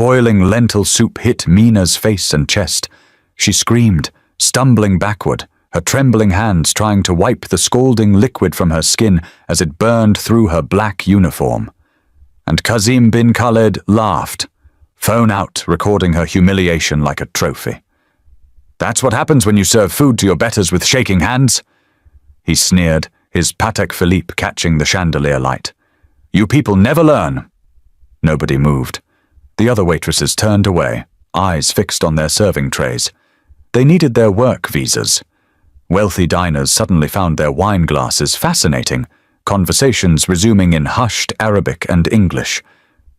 boiling lentil soup hit Mina's face and chest. She screamed, stumbling backward, her trembling hands trying to wipe the scalding liquid from her skin as it burned through her black uniform. And Kazim bin Khaled laughed, phone out, recording her humiliation like a trophy. "That's what happens when you serve food to your betters with shaking hands," he sneered, his Patek Philippe catching the chandelier light. "You people never learn." Nobody moved. The other waitresses turned away, eyes fixed on their serving trays. They needed their work visas. Wealthy diners suddenly found their wine glasses fascinating, conversations resuming in hushed Arabic and English.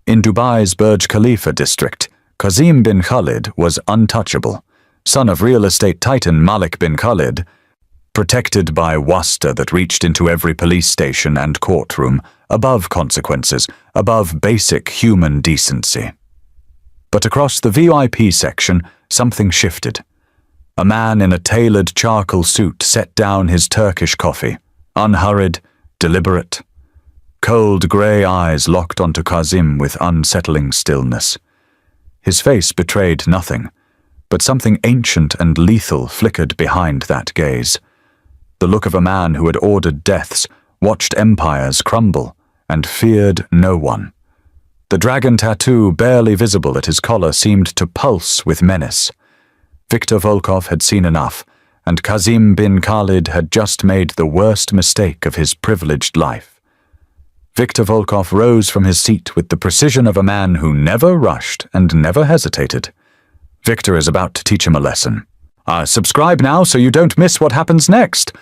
In Dubai's Burj Khalifa district, Kazim bin Khaled was untouchable, son of real estate titan Malik bin Khaled, protected by wasta that reached into every police station and courtroom, above consequences, above basic human decency. But across the VIP section, something shifted. A man in a tailored charcoal suit set down his Turkish coffee, unhurried, deliberate. Cold grey eyes locked onto Kazim with unsettling stillness. His face betrayed nothing, but something ancient and lethal flickered behind that gaze. The look of a man who had ordered deaths, watched empires crumble, and feared no one. The dragon tattoo barely visible at his collar seemed to pulse with menace. Viktor Volkov had seen enough, and Kazim bin Khaled had just made the worst mistake of his privileged life. Viktor Volkov rose from his seat with the precision of a man who never rushed and never hesitated. Viktor is about to teach him a lesson. Subscribe now so you don't miss what happens next."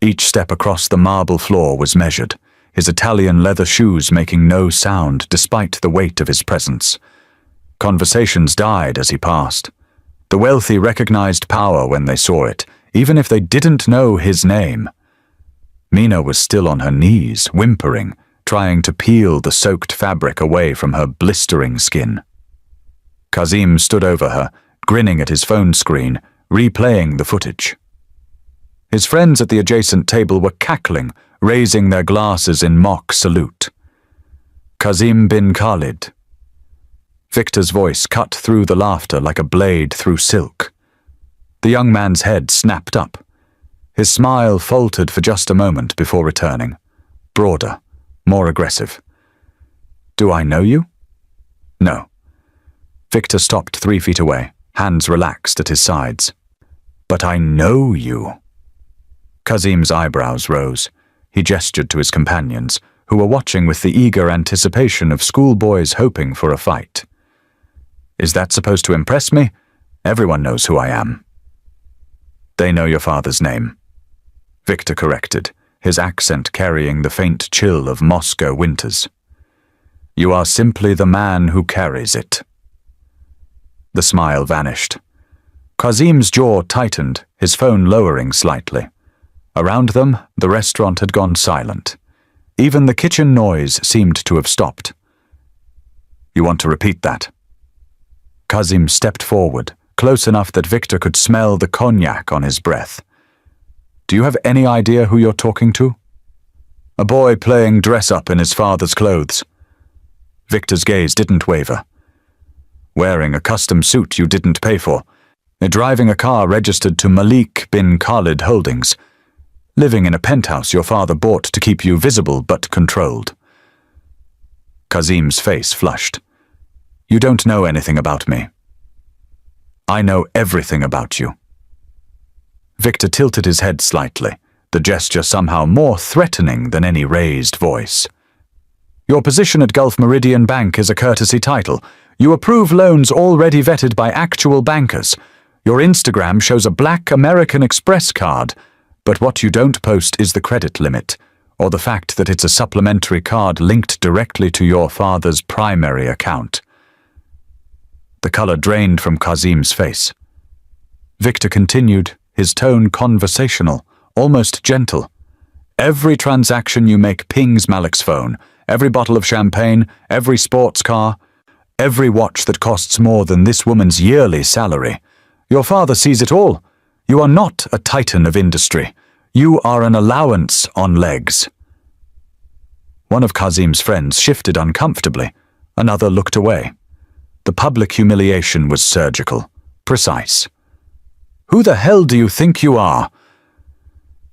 Each step across the marble floor was measured, his Italian leather shoes making no sound despite the weight of his presence. Conversations died as he passed. The wealthy recognized power when they saw it, even if they didn't know his name. Mina was still on her knees, whimpering, trying to peel the soaked fabric away from her blistering skin. Kazim stood over her, grinning at his phone screen, replaying the footage. His friends at the adjacent table were cackling, raising their glasses in mock salute. Kazim bin Khaled. Victor's voice cut through the laughter like a blade through silk. The young man's head snapped up. His smile faltered for just a moment before returning, broader, more aggressive. "Do I know you?" "No." Victor stopped 3 feet away, hands relaxed at his sides. "But I know you." Kazim's eyebrows rose. He gestured to his companions, who were watching with the eager anticipation of schoolboys hoping for a fight. "Is that supposed to impress me? Everyone knows who I am." "They know your father's name," Victor corrected, his accent carrying the faint chill of Moscow winters. "You are simply the man who carries it." The smile vanished. Kazim's jaw tightened, his phone lowering slightly. Around them, the restaurant had gone silent. Even the kitchen noise seemed to have stopped. "You want to repeat that?" Kazim stepped forward, close enough that Victor could smell the cognac on his breath. "Do you have any idea who you're talking to?" "A boy playing dress-up in his father's clothes." Victor's gaze didn't waver. "Wearing a custom suit you didn't pay for. Driving a car registered to Malik bin Khaled Holdings. Living in a penthouse your father bought to keep you visible but controlled." Kazim's face flushed. "You don't know anything about me." "I know everything about you." Victor tilted his head slightly, the gesture somehow more threatening than any raised voice. "Your position at Gulf Meridian Bank is a courtesy title. You approve loans already vetted by actual bankers. Your Instagram shows a black American Express card, but what you don't post is the credit limit, or the fact that it's a supplementary card linked directly to your father's primary account." The color drained from Kazim's face. Victor continued, his tone conversational, almost gentle. "Every transaction you make pings Malik's phone, every bottle of champagne, every sports car, every watch that costs more than this woman's yearly salary. Your father sees it all. You are not a titan of industry. You are an allowance on legs." One of Kazim's friends shifted uncomfortably. Another looked away. The public humiliation was surgical, precise. "Who the hell do you think you are?"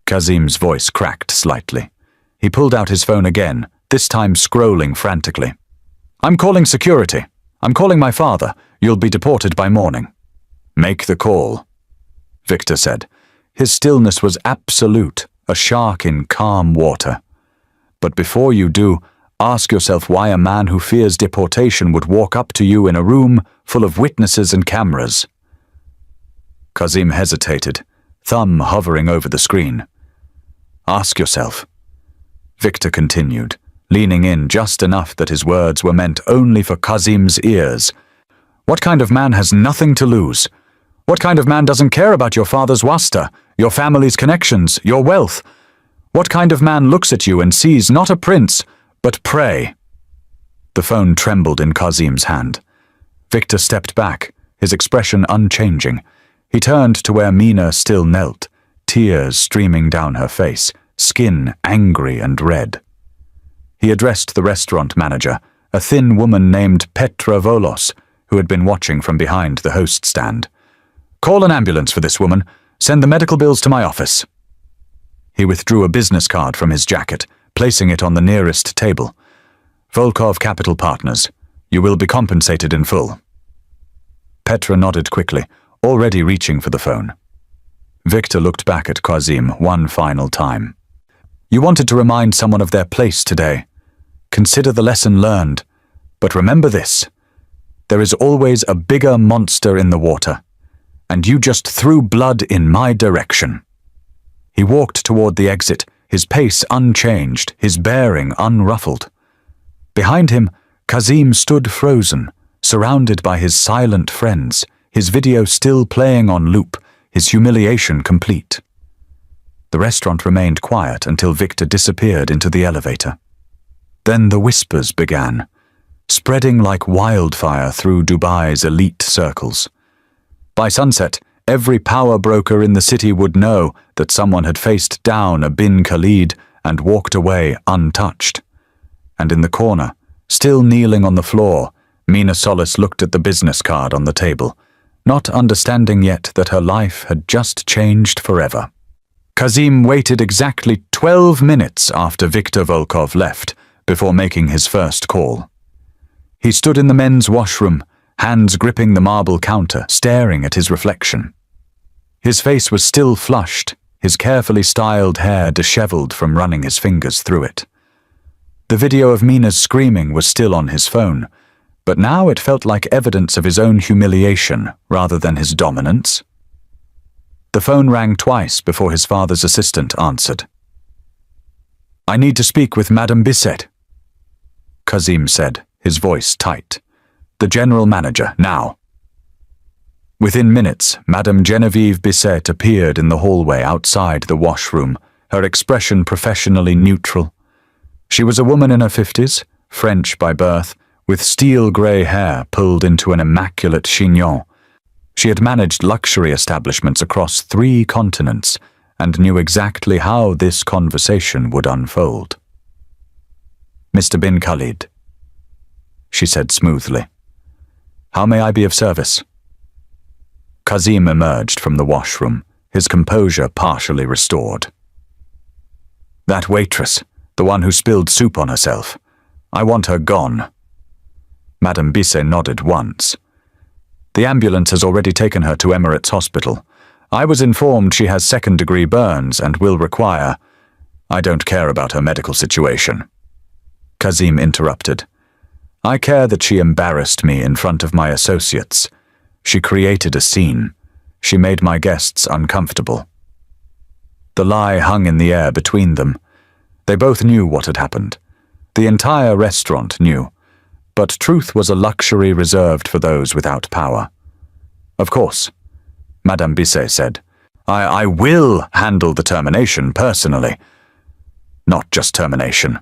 Kazim's voice cracked slightly. He pulled out his phone again, this time scrolling frantically. "I'm calling security. I'm calling my father. You'll be deported by morning." "Make the call," Victor said. His stillness was absolute, a shark in calm water. "But before you do, ask yourself why a man who fears deportation would walk up to you in a room full of witnesses and cameras." Kazim hesitated, thumb hovering over the screen. "Ask yourself," Victor continued, leaning in just enough that his words were meant only for Kazim's ears. "What kind of man has nothing to lose? What kind of man doesn't care about your father's wasta, your family's connections, your wealth? What kind of man looks at you and sees not a prince, but prey?" The phone trembled in Kazim's hand. Victor stepped back, his expression unchanging. He turned to where Mina still knelt, tears streaming down her face, skin angry and red. He addressed the restaurant manager, a thin woman named Petra Volos, who had been watching from behind the host stand. "Call an ambulance for this woman. Send the medical bills to my office." He withdrew a business card from his jacket, placing it on the nearest table. "Volkov Capital Partners. You will be compensated in full." Petra nodded quickly, already reaching for the phone. Victor looked back at Kazim one final time. "You wanted to remind someone of their place today. Consider the lesson learned. But remember this. There is always a bigger monster in the water. And you just threw blood in my direction." He walked toward the exit, his pace unchanged, his bearing unruffled. Behind him, Kazim stood frozen, surrounded by his silent friends, his video still playing on loop, his humiliation complete. The restaurant remained quiet until Victor disappeared into the elevator. Then the whispers began, spreading like wildfire through Dubai's elite circles. By sunset, every power broker in the city would know that someone had faced down a bin Khalid and walked away untouched. And in the corner, still kneeling on the floor, Mina Solis looked at the business card on the table, not understanding yet that her life had just changed forever. Kazim waited exactly 12 minutes after Viktor Volkov left before making his first call. He stood in the men's washroom, hands gripping the marble counter, staring at his reflection. His face was still flushed, his carefully styled hair disheveled from running his fingers through it. The video of Mina's screaming was still on his phone, but now it felt like evidence of his own humiliation rather than his dominance. The phone rang twice before his father's assistant answered. "I need to speak with Madame Bisset," Kazim said, his voice tight. "The general manager, now." Within minutes, Madame Genevieve Bisset appeared in the hallway outside the washroom, her expression professionally neutral. She was a woman in her 50s, French by birth, with steel-grey hair pulled into an immaculate chignon. She had managed luxury establishments across 3 continents and knew exactly how this conversation would unfold. "Mr. Bin Khalid," she said smoothly. "How may I be of service?" Kazim emerged from the washroom, his composure partially restored. "That waitress, the one who spilled soup on herself. I want her gone." Madame Bisset nodded once. "The ambulance has already taken her to Emirates Hospital. I was informed she has second-degree burns and will require—" "I don't care about her medical situation," Kazim interrupted. "I care that she embarrassed me in front of my associates. She created a scene. She made my guests uncomfortable." The lie hung in the air between them. They both knew what had happened. The entire restaurant knew. But truth was a luxury reserved for those without power. "Of course," Madame Bisset said. I will handle the termination personally." "Not just termination."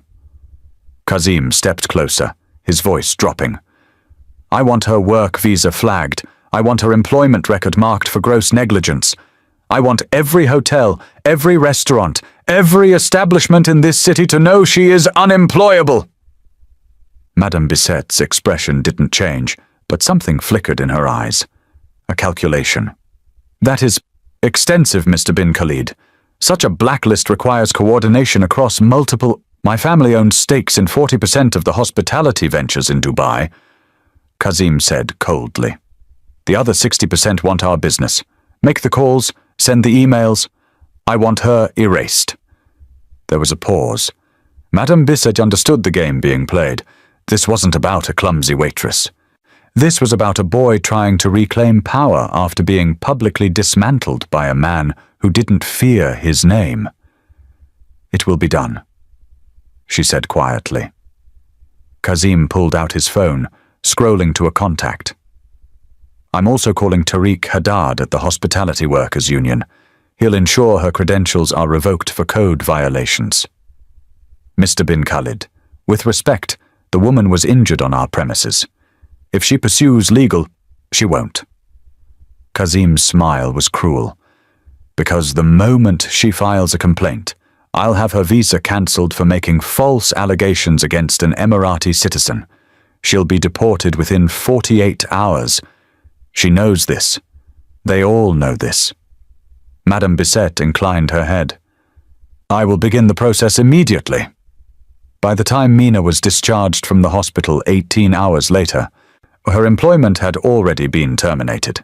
Kazim stepped closer, his voice dropping. "I want her work visa flagged. I want her employment record marked for gross negligence. I want every hotel, every restaurant, every establishment in this city to know she is unemployable." Madame Bisset's expression didn't change, but something flickered in her eyes. A calculation. "That is extensive, Mr. bin Khalid. Such a blacklist requires coordination across multiple— My family owns stakes in 40% of the hospitality ventures in Dubai," Kazim said coldly. "The other 60% want our business. Make the calls, send the emails. I want her erased." There was a pause. Madame Bissett understood the game being played. This wasn't about a clumsy waitress. This was about a boy trying to reclaim power after being publicly dismantled by a man who didn't fear his name. "It will be done," she said quietly. Kazim pulled out his phone, scrolling to a contact. "I'm also calling Tariq Haddad at the Hospitality Workers Union. He'll ensure her credentials are revoked for code violations." "Mr. bin Khalid, with respect, the woman was injured on our premises. If she pursues legal, she won't." Kazim's smile was cruel. "Because the moment she files a complaint, I'll have her visa cancelled for making false allegations against an Emirati citizen. She'll be deported within 48 hours. She knows this. They all know this." Madame Bissett inclined her head. "I will begin the process immediately." By the time Mina was discharged from the hospital 18 hours later, her employment had already been terminated.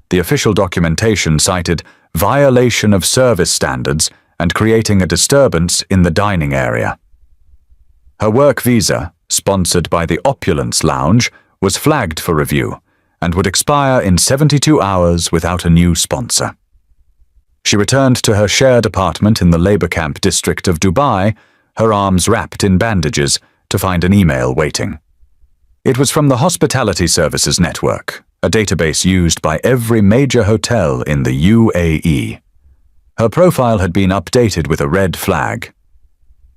The official documentation cited violation of service standards and creating a disturbance in the dining area. Her work visa, sponsored by the Opulence Lounge, was flagged for review and would expire in 72 hours without a new sponsor. She returned to her shared apartment in the labor camp district of Dubai, her arms wrapped in bandages, to find an email waiting. It was from the Hospitality Services Network, a database used by every major hotel in the UAE. Her profile had been updated with a red flag.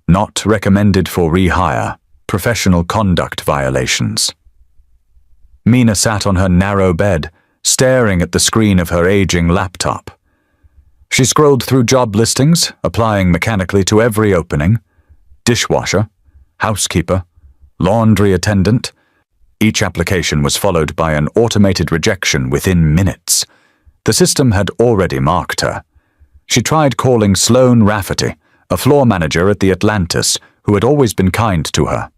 "Not recommended for rehire. Professional conduct violations." Mina sat on her narrow bed, staring at the screen of her aging laptop. She scrolled through job listings, applying mechanically to every opening. Dishwasher, housekeeper, laundry attendant. Each application was followed by an automated rejection within minutes. The system had already marked her. She tried calling Sloane Rafferty, a floor manager at the Atlantis, who had always been kind to her.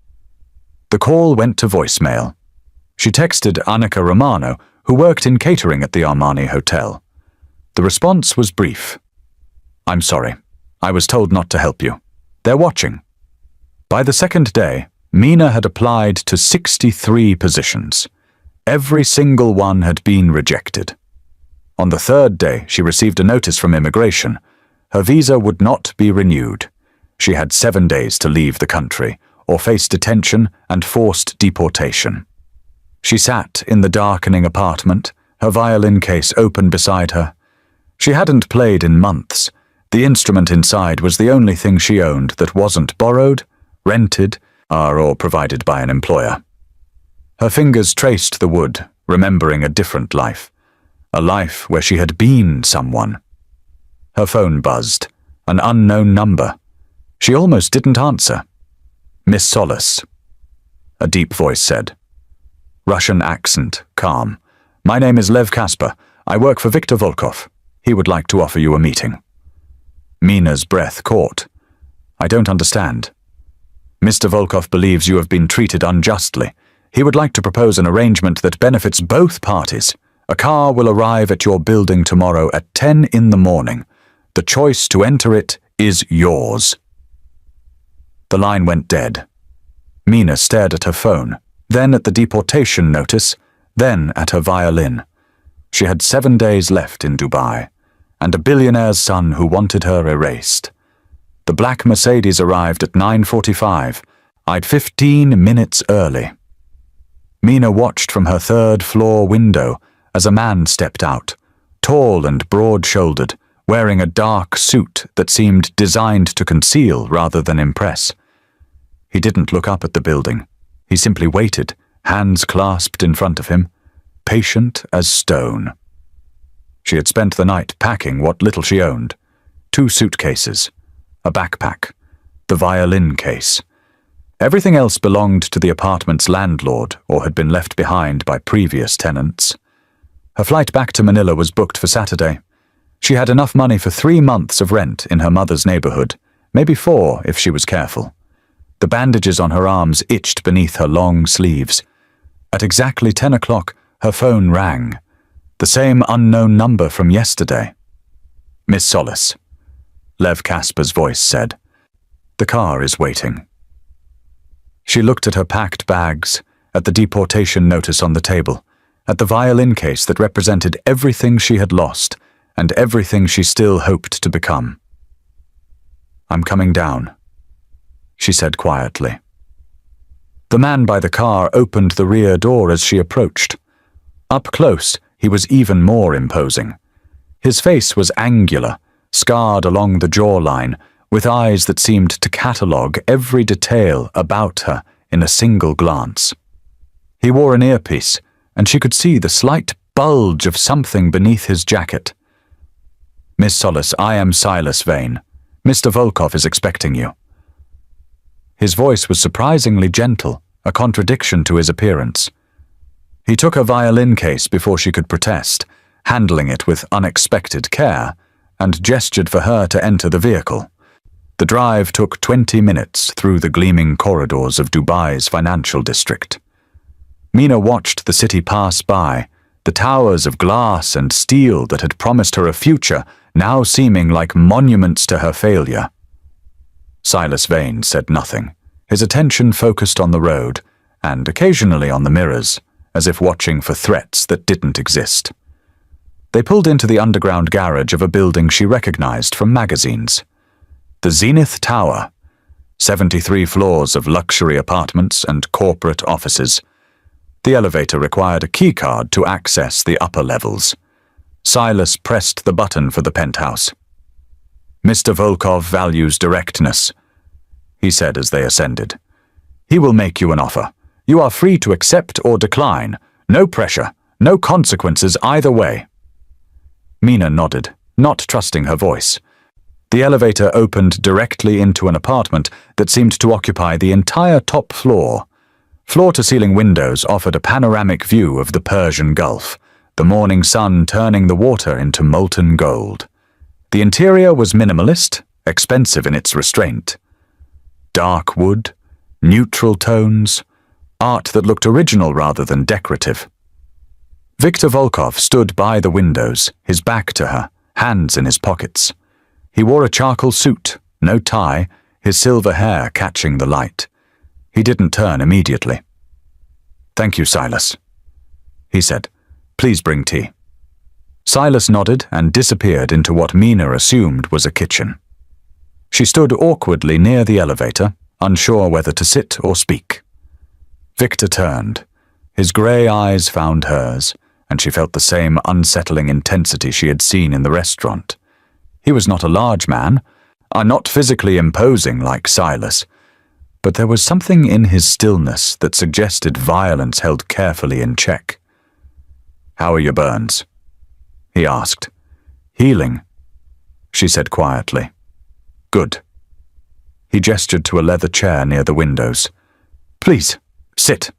The call went to voicemail. She texted Annika Romano, who worked in catering at the Armani Hotel. The response was brief. "I'm sorry. I was told not to help you. They're watching." By the second day, Mina had applied to 63 positions. Every single one had been rejected. On the third day, she received a notice from immigration. Her visa would not be renewed. She had 7 days to leave the country, or face detention and forced deportation. She sat in the darkening apartment, her violin case open beside her. She hadn't played in months. The instrument inside was the only thing she owned that wasn't borrowed, rented, or provided by an employer. Her fingers traced the wood, remembering a different life. A life where she had been someone. Her phone buzzed, an unknown number. She almost didn't answer. "Miss Solace," a deep voice said. Russian accent, calm. "My name is Lev Kasper. I work for Viktor Volkov. He would like to offer you a meeting." Mina's breath caught. "I don't understand." "Mr. Volkov believes you have been treated unjustly. He would like to propose an arrangement that benefits both parties. A car will arrive at your building tomorrow at 10 in the morning. The choice to enter it is yours." The line went dead. Mina stared at her phone, then at the deportation notice, then at her violin. She had 7 days left in Dubai, and a billionaire's son who wanted her erased. The black Mercedes arrived at 9:45. I'd 15 minutes early. Mina watched from her third-floor window as a man stepped out, tall and broad-shouldered, wearing a dark suit that seemed designed to conceal rather than impress. He didn't look up at the building. He simply waited, hands clasped in front of him, patient as stone. She had spent the night packing what little she owned. 2 suitcases, a backpack, the violin case. Everything else belonged to the apartment's landlord or had been left behind by previous tenants. Her flight back to Manila was booked for Saturday. She had enough money for 3 months of rent in her mother's neighborhood, maybe 4 if she was careful. The bandages on her arms itched beneath her long sleeves. At exactly 10 o'clock, her phone rang. The same unknown number from yesterday. "Miss Solis," Lev Casper's voice said. "The car is waiting." She looked at her packed bags, at the deportation notice on the table, at the violin case that represented everything she had lost and everything she still hoped to become. "I'm coming down," she said quietly. The man by the car opened the rear door as she approached. Up close, he was even more imposing. His face was angular, scarred along the jawline, with eyes that seemed to catalogue every detail about her in a single glance. He wore an earpiece, and she could see the slight bulge of something beneath his jacket. "Miss Solis, I am Silas Vane. Mr. Volkov is expecting you." His voice was surprisingly gentle, a contradiction to his appearance. He took her violin case before she could protest, handling it with unexpected care, and gestured for her to enter the vehicle. The drive took 20 minutes through the gleaming corridors of Dubai's financial district. Mina watched the city pass by, the towers of glass and steel that had promised her a future now seeming like monuments to her failure. Silas Vane said nothing, his attention focused on the road, and occasionally on the mirrors, as if watching for threats that didn't exist. They pulled into the underground garage of a building she recognized from magazines. The Zenith Tower, 73 floors of luxury apartments and corporate offices. The elevator required a keycard to access the upper levels. Silas pressed the button for the penthouse. "Mr. Volkov values directness," he said as they ascended. "He will make you an offer. You are free to accept or decline. No pressure, no consequences either way." Mina nodded, not trusting her voice. The elevator opened directly into an apartment that seemed to occupy the entire top floor. Floor-to-ceiling windows offered a panoramic view of the Persian Gulf, the morning sun turning the water into molten gold. The interior was minimalist, expensive in its restraint. Dark wood, neutral tones, art that looked original rather than decorative. Viktor Volkov stood by the windows, his back to her, hands in his pockets. He wore a charcoal suit, no tie, his silver hair catching the light. He didn't turn immediately. "Thank you, Silas," he said. "Please bring tea." Silas nodded and disappeared into what Mina assumed was a kitchen. She stood awkwardly near the elevator, unsure whether to sit or speak. Victor turned. His grey eyes found hers, and she felt the same unsettling intensity she had seen in the restaurant. He was not a large man, not physically imposing like Silas, but there was something in his stillness that suggested violence held carefully in check. "How are your burns?" he asked. "Healing," she said quietly. "Good." He gestured to a leather chair near the windows. "Please, sit."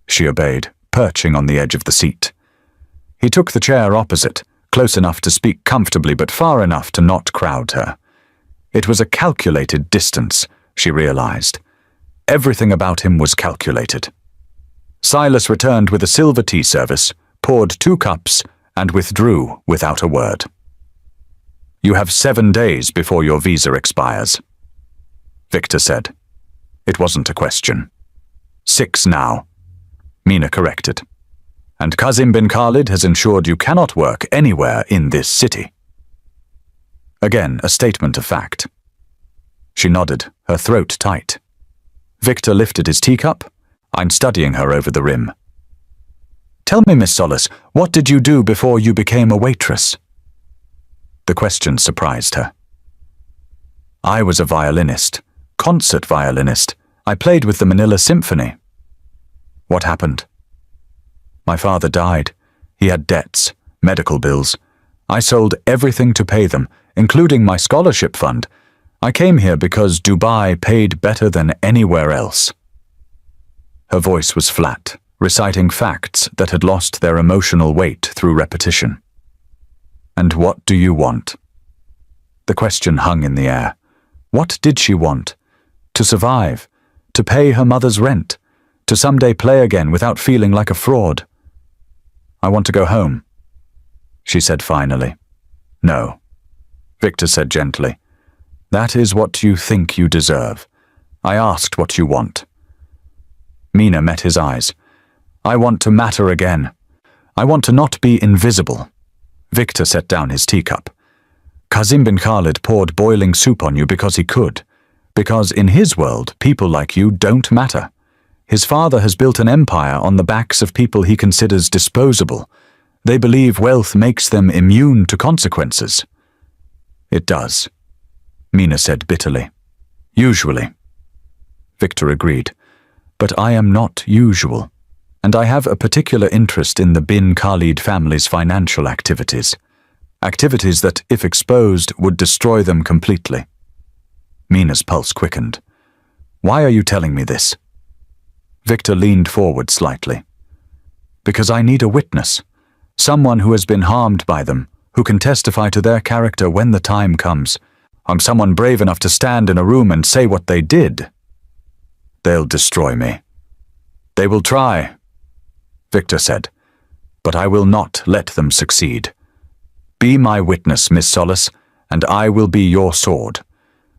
She obeyed, perching on the edge of the seat. He took the chair opposite, close enough to speak comfortably but far enough to not crowd her. It was a calculated distance, she realized. Everything about him was calculated. Silas returned with a silver tea service, poured 2 cups, and withdrew without a word. "You have 7 days before your visa expires," Victor said. It wasn't a question. 6 now, Mina corrected. "And Kazim bin Khalid has ensured you cannot work anywhere in this city." Again, a statement of fact. She nodded, her throat tight. Victor lifted his teacup. I'm studying her over the rim. "Tell me, Miss Solis, what did you do before you became a waitress?" The question surprised her. "I was a violinist, concert violinist. I played with the Manila Symphony." "What happened?" "My father died. He had debts, medical bills. I sold everything to pay them, including my scholarship fund. I came here because Dubai paid better than anywhere else. Her voice was flat, reciting facts that had lost their emotional weight through repetition. And what do you want? The question hung in the air. What did she want? To survive, to pay her mother's rent, to someday play again without feeling like a fraud. I want to go home, she said finally. No, Victor said gently. That is what you think you deserve. I asked what you want. Mina met his eyes. I want to matter again. I want to not be invisible. Victor set down his teacup. Kazim bin Khalid poured boiling soup on you because he could. Because in his world, people like you don't matter. His father has built an empire on the backs of people he considers disposable. They believe wealth makes them immune to consequences. It does, Mina said bitterly. Usually. Victor agreed. But I am not usual, and I have a particular interest in the bin Khalid family's financial activities. Activities that, if exposed, would destroy them completely. Mina's pulse quickened. Why are you telling me this? Victor leaned forward slightly. Because I need a witness. Someone who has been harmed by them, who can testify to their character when the time comes. I'm someone brave enough to stand in a room and say what they did. They'll destroy me. They will try, Victor said, but I will not let them succeed. Be my witness, Miss Solace, and I will be your sword.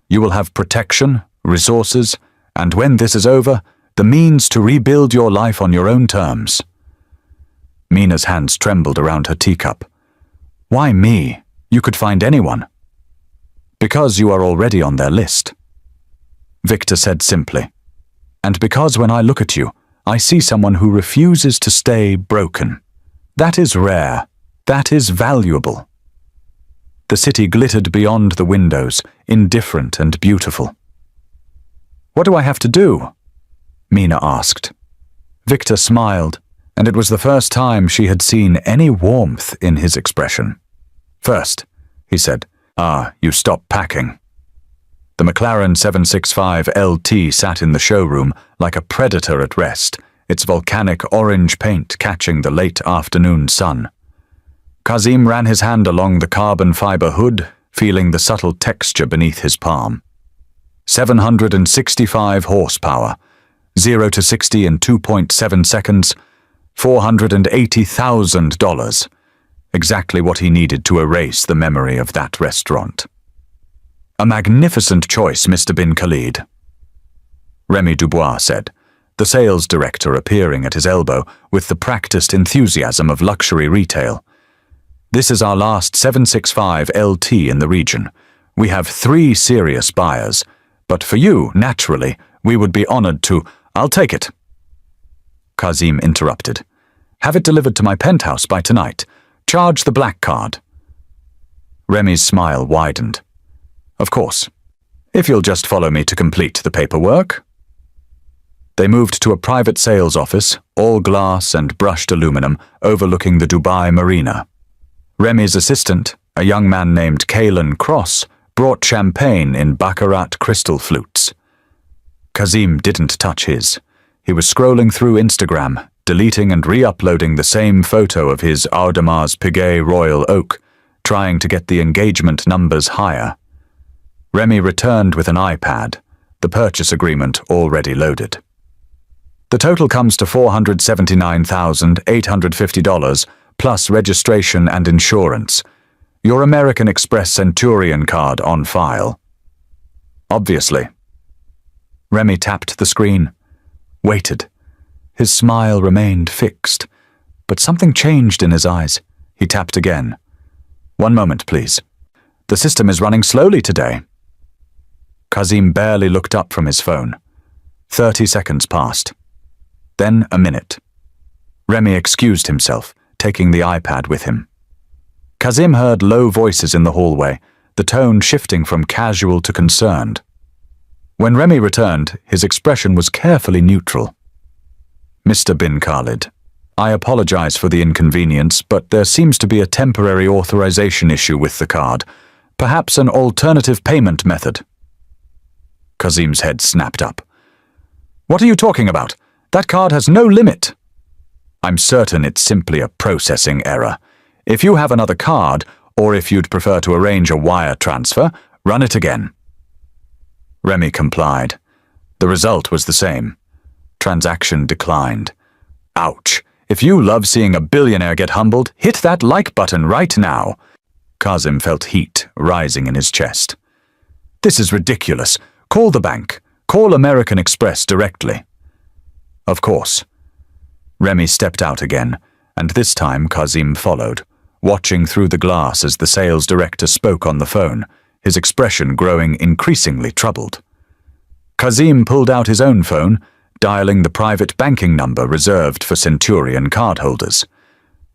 You will have protection, resources, and when this is over, the means to rebuild your life on your own terms. Mina's hands trembled around her teacup. Why me? You could find anyone. Because you are already on their list. Victor said simply. And because when I look at you, I see someone who refuses to stay broken. That is rare. That is valuable. The city glittered beyond the windows, indifferent and beautiful. What do I have to do? Mina asked. Victor smiled, and it was the first time she had seen any warmth in his expression. First, he said, you stop packing. The McLaren 765 LT sat in the showroom like a predator at rest, its volcanic orange paint catching the late afternoon sun. Kazim ran his hand along the carbon fiber hood, feeling the subtle texture beneath his palm. 765 horsepower, 0 to 60 in 2.7 seconds, $480,000. Exactly what he needed to erase the memory of that restaurant. A magnificent choice, Mr. bin Khalid, Remy Dubois said, the sales director appearing at his elbow with the practiced enthusiasm of luxury retail. This is our last 765 LT in the region. We have 3 serious buyers, but for you, naturally, we would be honored to... I'll take it. Kazim interrupted. Have it delivered to my penthouse by tonight. Charge the black card. Remy's smile widened. Of course, if you'll just follow me to complete the paperwork. They moved to a private sales office, all glass and brushed aluminum, overlooking the Dubai Marina. Remy's assistant, a young man named Kalen Cross, brought champagne in Baccarat crystal flutes. Kazim didn't touch his. He was scrolling through Instagram, deleting and re-uploading the same photo of his Audemars Piguet Royal Oak, trying to get the engagement numbers higher. Remy returned with an iPad, the purchase agreement already loaded. The total comes to $479,850 plus registration and insurance. Your American Express Centurion card on file. Obviously. Remy tapped the screen, waited. His smile remained fixed, but something changed in his eyes. He tapped again. 1 moment, please. The system is running slowly today. Kazim barely looked up from his phone. 30 seconds passed. Then a minute. Remy excused himself, taking the iPad with him. Kazim heard low voices in the hallway, the tone shifting from casual to concerned. When Remy returned, his expression was carefully neutral. Mr. bin Khalid, I apologize for the inconvenience, but there seems to be a temporary authorization issue with the card. Perhaps an alternative payment method. Kazim's head snapped up. What are you talking about? That card has no limit. I'm certain it's simply a processing error. If you have another card, or if you'd prefer to arrange a wire transfer, run it again. Remy complied. The result was the same. Transaction declined. Ouch. If you love seeing a billionaire get humbled, hit that like button right now. Kazim felt heat rising in his chest. This is ridiculous. Call the bank. Call American Express directly. Of course. Remy stepped out again, and this time Kazim followed, watching through the glass as the sales director spoke on the phone, his expression growing increasingly troubled. Kazim pulled out his own phone, dialing the private banking number reserved for Centurion cardholders.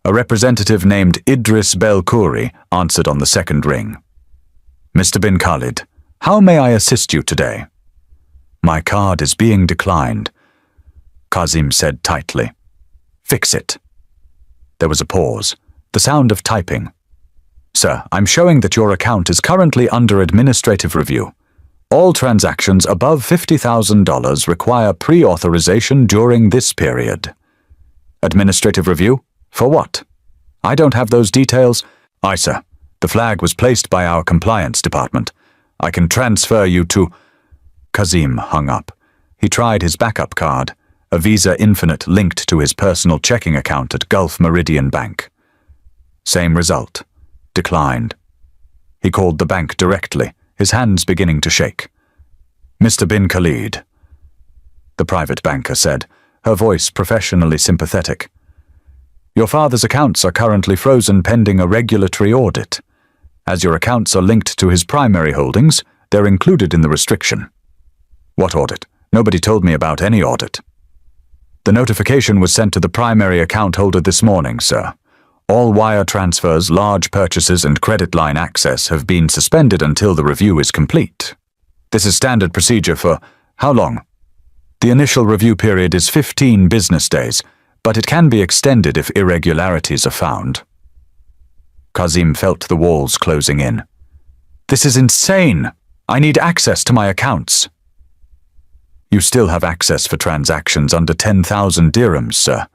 A representative named Idris Belkouri answered on the second ring. Mr. bin Khalid, how may I assist you today? My card is being declined, Kazim said tightly. Fix it. There was a pause, the sound of typing. Sir, I'm showing that your account is currently under administrative review. All transactions above $50,000 require pre-authorization during this period. Administrative review? For what? I don't have those details. Aye, sir. The flag was placed by our compliance department. I can transfer you to... Kazim hung up. He tried his backup card, a Visa Infinite linked to his personal checking account at Gulf Meridian Bank. Same result. Declined. He called the bank directly, his hands beginning to shake. Mr. bin Khalid, the private banker said, her voice professionally sympathetic. Your father's accounts are currently frozen pending a regulatory audit. As your accounts are linked to his primary holdings, they're included in the restriction. What audit? Nobody told me about any audit. The notification was sent to the primary account holder this morning, sir. All wire transfers, large purchases, and credit line access have been suspended until the review is complete. This is standard procedure for how long? The initial review period is 15 business days, but it can be extended if irregularities are found. Kazim felt the walls closing in. This is insane! I need access to my accounts. You still have access for transactions under 10,000 dirhams, sir.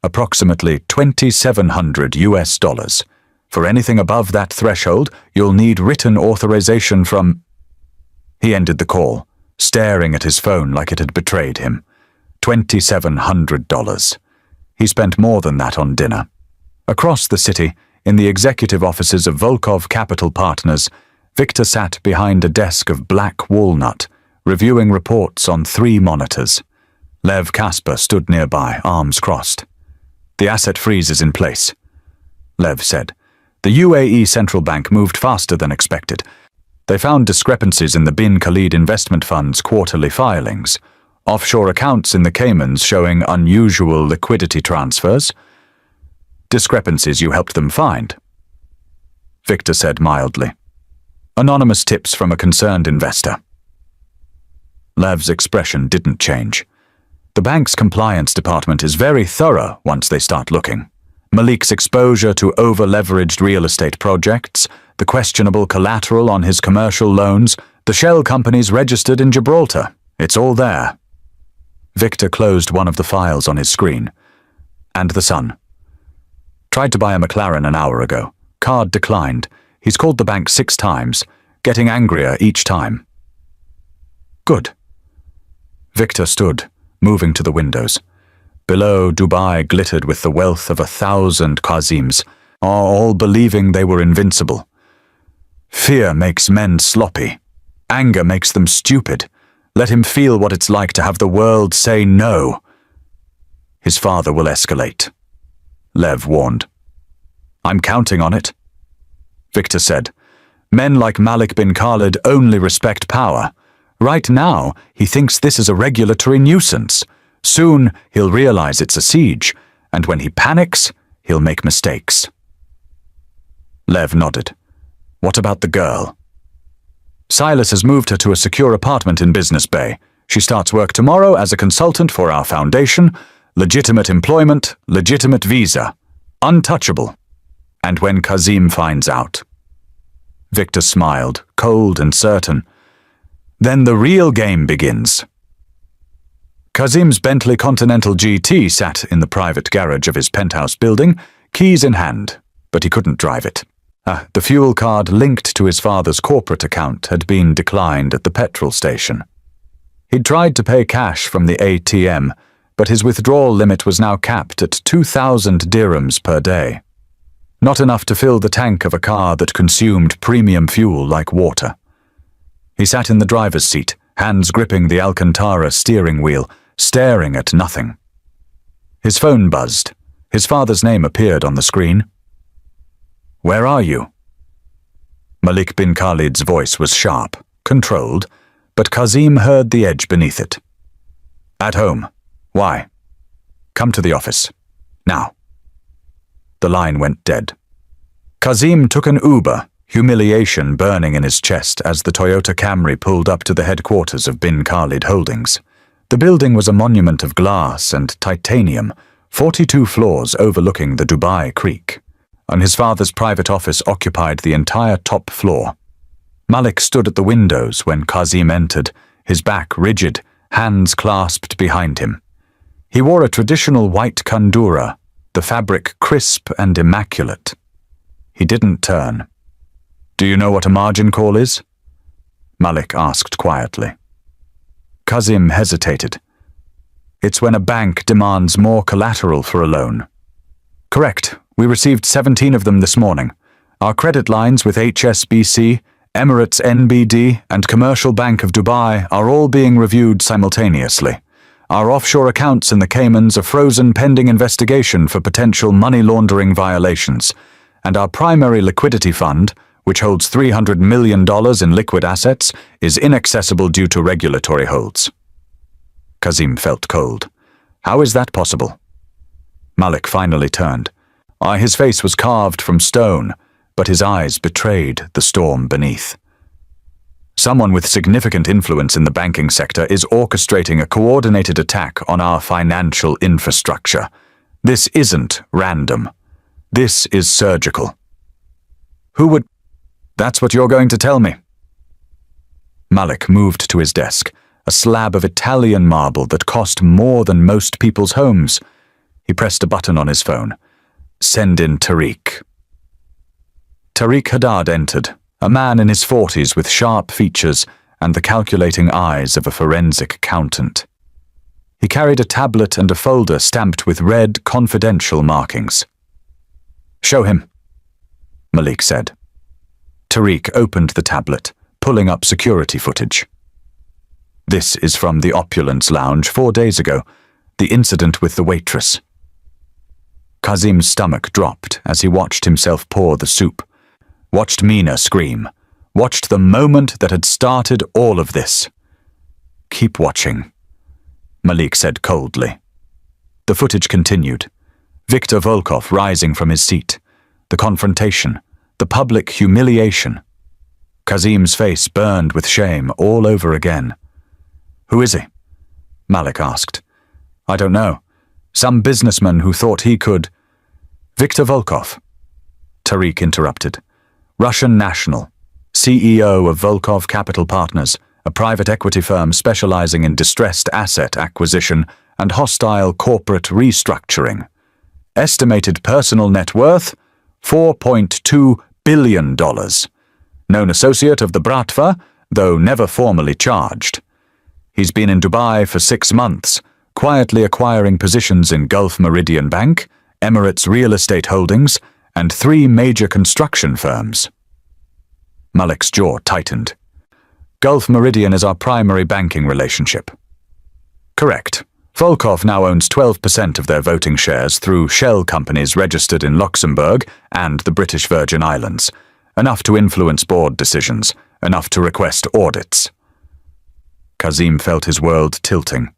Approximately $2,700. For anything above that threshold, you'll need written authorization from... He ended the call, staring at his phone like it had betrayed him. $2,700. He spent more than that on dinner. Across the city, in the executive offices of Volkov Capital Partners, Victor sat behind a desk of black walnut, reviewing reports on 3 monitors. Lev Kasper stood nearby, arms crossed. The asset freeze is in place, Lev said. The UAE Central Bank moved faster than expected. They found discrepancies in the Bin Khalid Investment Fund's quarterly filings, offshore accounts in the Caymans showing unusual liquidity transfers. Discrepancies you helped them find, Victor said mildly. Anonymous tips from a concerned investor. Lev's expression didn't change. The bank's compliance department is very thorough once they start looking. Malik's exposure to over-leveraged real estate projects, the questionable collateral on his commercial loans, the shell companies registered in Gibraltar. It's all there. Victor closed one of the files on his screen. And the Sun. Tried to buy a McLaren an hour ago. Card declined. He's called the bank 6 times, getting angrier each time. Good. Victor stood, moving to the windows. Below, Dubai glittered with the wealth of 1,000 Kazims, all believing they were invincible. Fear makes men sloppy. Anger makes them stupid. Let him feel what it's like to have the world say no. His father will escalate, Lev warned. I'm counting on it, Victor said. Men like Malik bin Khalid only respect power. Right now, he thinks this is a regulatory nuisance. Soon, he'll realize it's a siege, and when he panics, he'll make mistakes. Lev nodded. What about the girl? Silas has moved her to a secure apartment in Business Bay. She starts work tomorrow as a consultant for our foundation. Legitimate employment, legitimate visa. Untouchable. And when Kazim finds out. Victor smiled, cold and certain. Then the real game begins. Kazim's Bentley Continental GT sat in the private garage of his penthouse building, keys in hand, but he couldn't drive it. The fuel card linked to his father's corporate account had been declined at the petrol station. He'd tried to pay cash from the ATM, but his withdrawal limit was now capped at 2,000 dirhams per day. Not enough to fill the tank of a car that consumed premium fuel like water. He sat in the driver's seat, hands gripping the Alcantara steering wheel, staring at nothing. His phone buzzed. His father's name appeared on the screen. "Where are you?" Malik bin Khalid's voice was sharp, controlled, but Kazim heard the edge beneath it. "At home. Why?" "Come to the office. Now." The line went dead. Kazim took an Uber, humiliation burning in his chest as the Toyota Camry pulled up to the headquarters of Bin Khalid Holdings. The building was a monument of glass and titanium, 42 floors overlooking the Dubai Creek, and his father's private office occupied the entire top floor. Malik stood at the windows when Kazim entered, his back rigid, hands clasped behind him. He wore a traditional white kandura, the fabric crisp and immaculate. He didn't turn. "Do you know what a margin call is?" Malik asked quietly. Kazim hesitated. "It's when a bank demands more collateral for a loan." "Correct. We received 17 of them this morning. Our credit lines with HSBC, Emirates NBD, and Commercial Bank of Dubai are all being reviewed simultaneously. Our offshore accounts in the Caymans are frozen pending investigation for potential money laundering violations, and our primary liquidity fund, which holds $300 million in liquid assets, is inaccessible due to regulatory holds." Kazim felt cold. "How is that possible?" Malik finally turned. His face was carved from stone, but his eyes betrayed the storm beneath. "Someone with significant influence in the banking sector is orchestrating a coordinated attack on our financial infrastructure. This isn't random. This is surgical." "Who would—" "That's what you're going to tell me." Malik moved to his desk, a slab of Italian marble that cost more than most people's homes. He pressed a button on his phone. "Send in Tariq." Tariq Haddad entered, a man in his 40s with sharp features and the calculating eyes of a forensic accountant. He carried a tablet and a folder stamped with red, confidential markings. "Show him," Malik said. Tariq opened the tablet, pulling up security footage. "This is from the Opulence Lounge 4 days ago, the incident with the waitress." Kazim's stomach dropped as he watched himself pour the soup, watched Mina scream, watched the moment that had started all of this. "Keep watching," Malik said coldly. The footage continued. Viktor Volkov rising from his seat, the confrontation, the public humiliation. Kazim's face burned with shame all over again. "Who is he?" Malik asked. "I don't know. Some businessman who thought he could—" "Viktor Volkov," Tariq interrupted. "Russian national, CEO of Volkov Capital Partners, a private equity firm specializing in distressed asset acquisition and hostile corporate restructuring. Estimated personal net worth, $4.2 billion. Known associate of the Bratva, though never formally charged. He's been in Dubai for 6 months, quietly acquiring positions in Gulf Meridian Bank, Emirates Real Estate Holdings, and 3 major construction firms." Malik's jaw tightened. "Gulf Meridian is our primary banking relationship." "Correct. Volkov now owns 12% of their voting shares through shell companies registered in Luxembourg and the British Virgin Islands, enough to influence board decisions, enough to request audits." Kazim felt his world tilting.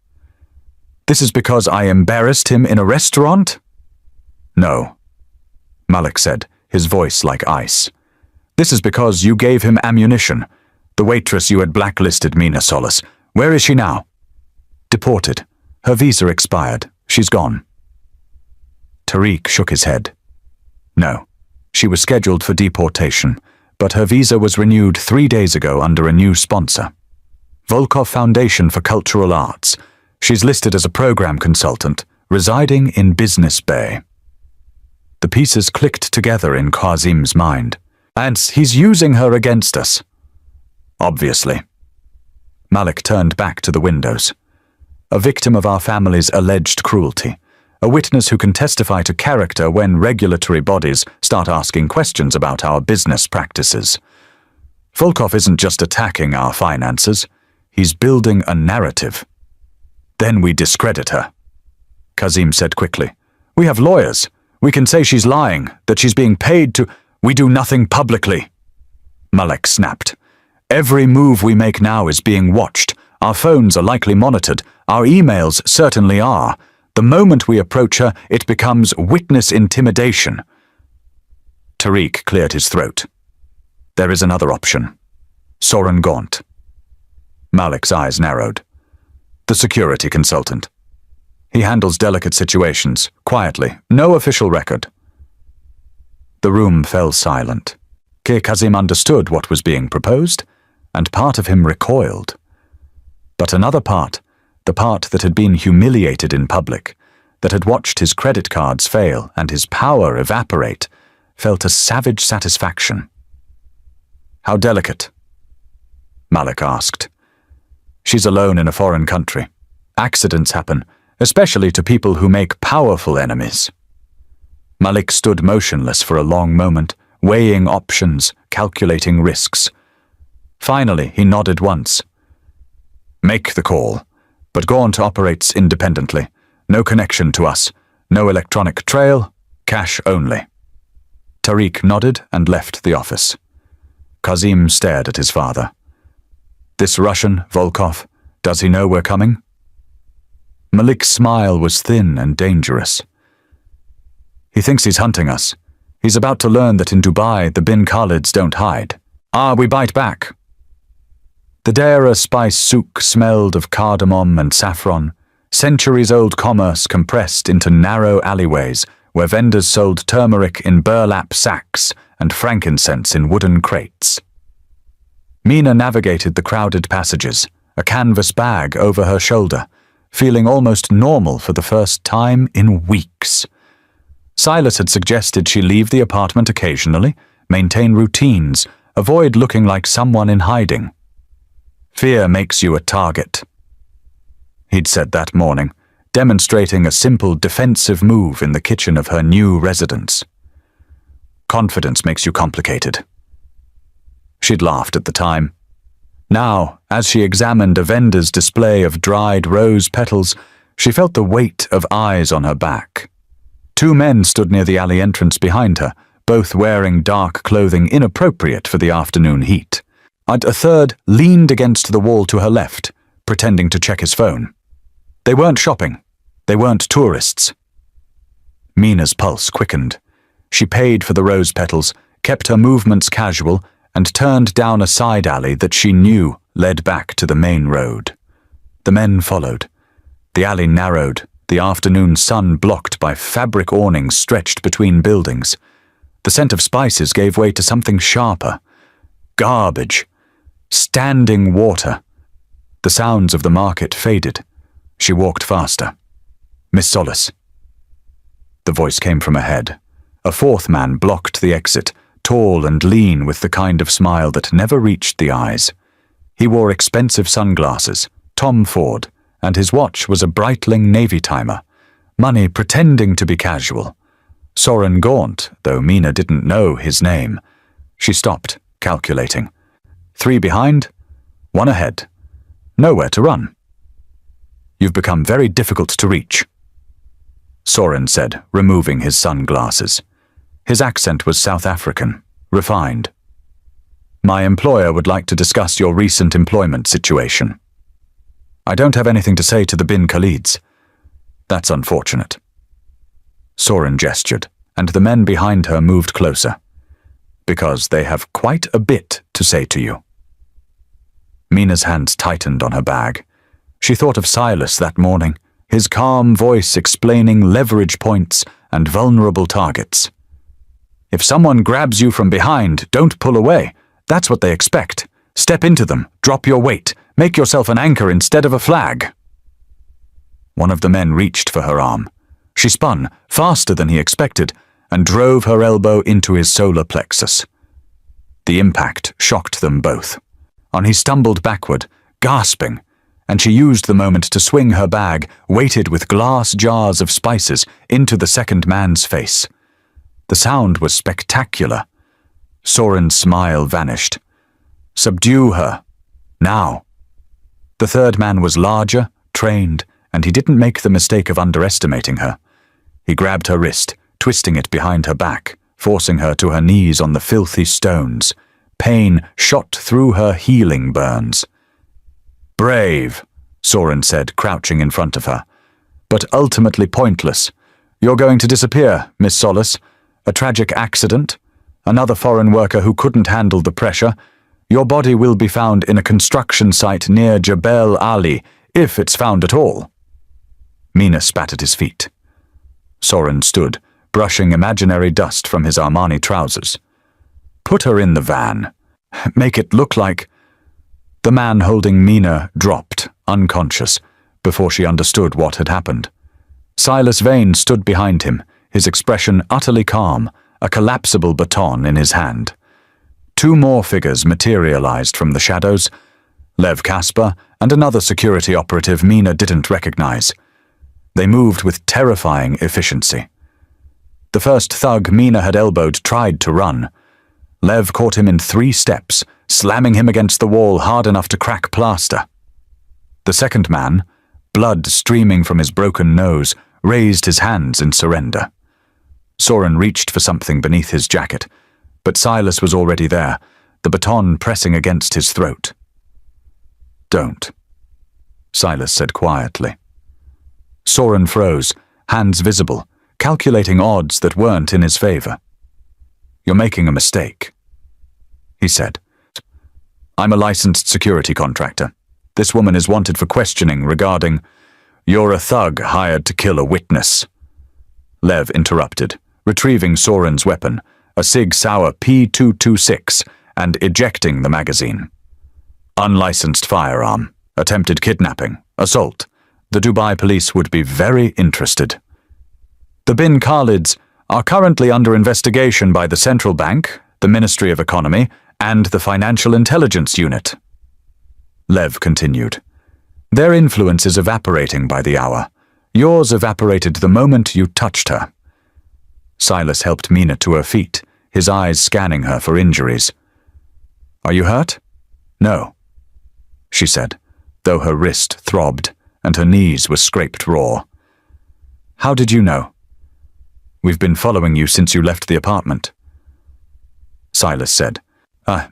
"This is because I embarrassed him in a restaurant?" "No," Malik said, his voice like ice. "This is because you gave him ammunition. The waitress you had blacklisted, Mina Solis. Where is she now?" "Deported. Her visa expired. She's gone." Tariq shook his head. "No. She was scheduled for deportation, but her visa was renewed 3 days ago under a new sponsor." Volkov Foundation for Cultural Arts. She's listed as a program consultant, residing in Business Bay. The pieces clicked together in Kazim's mind. And he's using her against us. Obviously. Malik turned back to the windows. A victim of our family's alleged cruelty. A witness who can testify to character when regulatory bodies start asking questions about our business practices. Volkov isn't just attacking our finances. He's building a narrative. Then we discredit her. Kazim said quickly. We have lawyers. We can say she's lying, that she's being paid to... We do nothing publicly. Malik snapped. Every move we make now is being watched. Our phones are likely monitored. Our emails certainly are. The moment we approach her, it becomes witness intimidation. Tariq cleared his throat. There is another option. Soren Gaunt. Malik's eyes narrowed. The security consultant. He handles delicate situations, quietly, no official record. The room fell silent. Kazim understood what was being proposed, and part of him recoiled. But another part, the part that had been humiliated in public, that had watched his credit cards fail and his power evaporate, felt a savage satisfaction. How delicate? Malik asked. She's alone in a foreign country. Accidents happen, especially to people who make powerful enemies. Malik stood motionless for a long moment, weighing options, calculating risks. Finally, he nodded once. Make the call, but Gaunt operates independently. No connection to us, no electronic trail, cash only. Tariq nodded and left the office. Kazim stared at his father. This Russian, Volkov, does he know we're coming? Malik's smile was thin and dangerous. He thinks he's hunting us. He's about to learn that in Dubai the bin Khalids don't hide. We bite back. The Dera spice souk smelled of cardamom and saffron, centuries-old commerce compressed into narrow alleyways where vendors sold turmeric in burlap sacks and frankincense in wooden crates. Mina navigated the crowded passages, a canvas bag over her shoulder, feeling almost normal for the first time in weeks. Silas had suggested she leave the apartment occasionally, maintain routines, avoid looking like someone in hiding. Fear makes you a target. He'd said that morning, demonstrating a simple defensive move in the kitchen of her new residence. Confidence makes you complicated. She'd laughed at the time. Now, as she examined a vendor's display of dried rose petals, she felt the weight of eyes on her back. Two men stood near the alley entrance behind her, both wearing dark clothing inappropriate for the afternoon heat. And a third leaned against the wall to her left, pretending to check his phone. They weren't shopping. They weren't tourists. Mina's pulse quickened. She paid for the rose petals, kept her movements casual, and turned down a side alley that she knew led back to the main road. The men followed. The alley narrowed, the afternoon sun blocked by fabric awnings stretched between buildings. The scent of spices gave way to something sharper. Garbage. Standing water. The sounds of the market faded. She walked faster. Miss Solis. The voice came from ahead. A fourth man blocked the exit, tall and lean with the kind of smile that never reached the eyes. He wore expensive sunglasses, Tom Ford, and his watch was a Breitling Navy timer, money pretending to be casual. Soren Gaunt, though Mina didn't know his name. She stopped, calculating. 3 behind, 1 ahead. Nowhere to run. You've become very difficult to reach, Soren said, removing his sunglasses. His accent was South African, refined. My employer would like to discuss your recent employment situation. I don't have anything to say to the bin Khalids. That's unfortunate. Soren gestured, and the men behind her moved closer. Because they have quite a bit to say to you. Mina's hands tightened on her bag. She thought of Silas that morning, his calm voice explaining leverage points and vulnerable targets. If someone grabs you from behind, don't pull away. That's what they expect. Step into them, drop your weight, Make yourself an anchor instead of a flag." One of the men reached for her arm. She spun, faster than he expected, and drove her elbow into his solar plexus. The impact shocked them both. He stumbled backward, gasping, and she used the moment to swing her bag, weighted with glass jars of spices, into the second man's face. The sound was spectacular. Soren's smile vanished. "Subdue her. Now." The third man was larger, trained, and he didn't make the mistake of underestimating her. He grabbed her wrist, twisting it behind her back, forcing her to her knees on the filthy stones. Pain shot through her healing burns. "Brave," Soren said, crouching in front of her, "but ultimately pointless. You're going to disappear, Miss Solace. A tragic accident? Another foreign worker who couldn't handle the pressure? Your body will be found in a construction site near Jebel Ali, if it's found at all." Mina spat at his feet. Soren stood, brushing imaginary dust from his Armani trousers. "Put her in the van. Make it look like—" The man holding Mina dropped, unconscious, before she understood what had happened. Silas Vane stood behind him, his expression utterly calm, a collapsible baton in his hand. Two more figures materialized from the shadows, Lev Kasper and another security operative Mina didn't recognize. They moved with terrifying efficiency. The first thug Mina had elbowed tried to run. Lev caught him in 3 steps, slamming him against the wall hard enough to crack plaster. The second man, blood streaming from his broken nose, raised his hands in surrender. Soren reached for something beneath his jacket, but Silas was already there, the baton pressing against his throat. "Don't," Silas said quietly. Soren froze, hands visible, calculating odds that weren't in his favor. "You're making a mistake," he said. "I'm a licensed security contractor. This woman is wanted for questioning regarding— You're a thug hired to kill a witness." Lev interrupted, retrieving Soren's weapon, a Sig Sauer P226, and ejecting the magazine. "Unlicensed firearm, attempted kidnapping, assault. The Dubai police would be very interested. The bin Khalids are currently under investigation by the Central Bank, the Ministry of Economy, and the Financial Intelligence Unit." Lev continued. "Their influence is evaporating by the hour. Yours evaporated the moment you touched her." Silas helped Mina to her feet, his eyes scanning her for injuries. "Are you hurt?" "No," she said, though her wrist throbbed and her knees were scraped raw. "How did you know?" "We've been following you since you left the apartment." Silas said.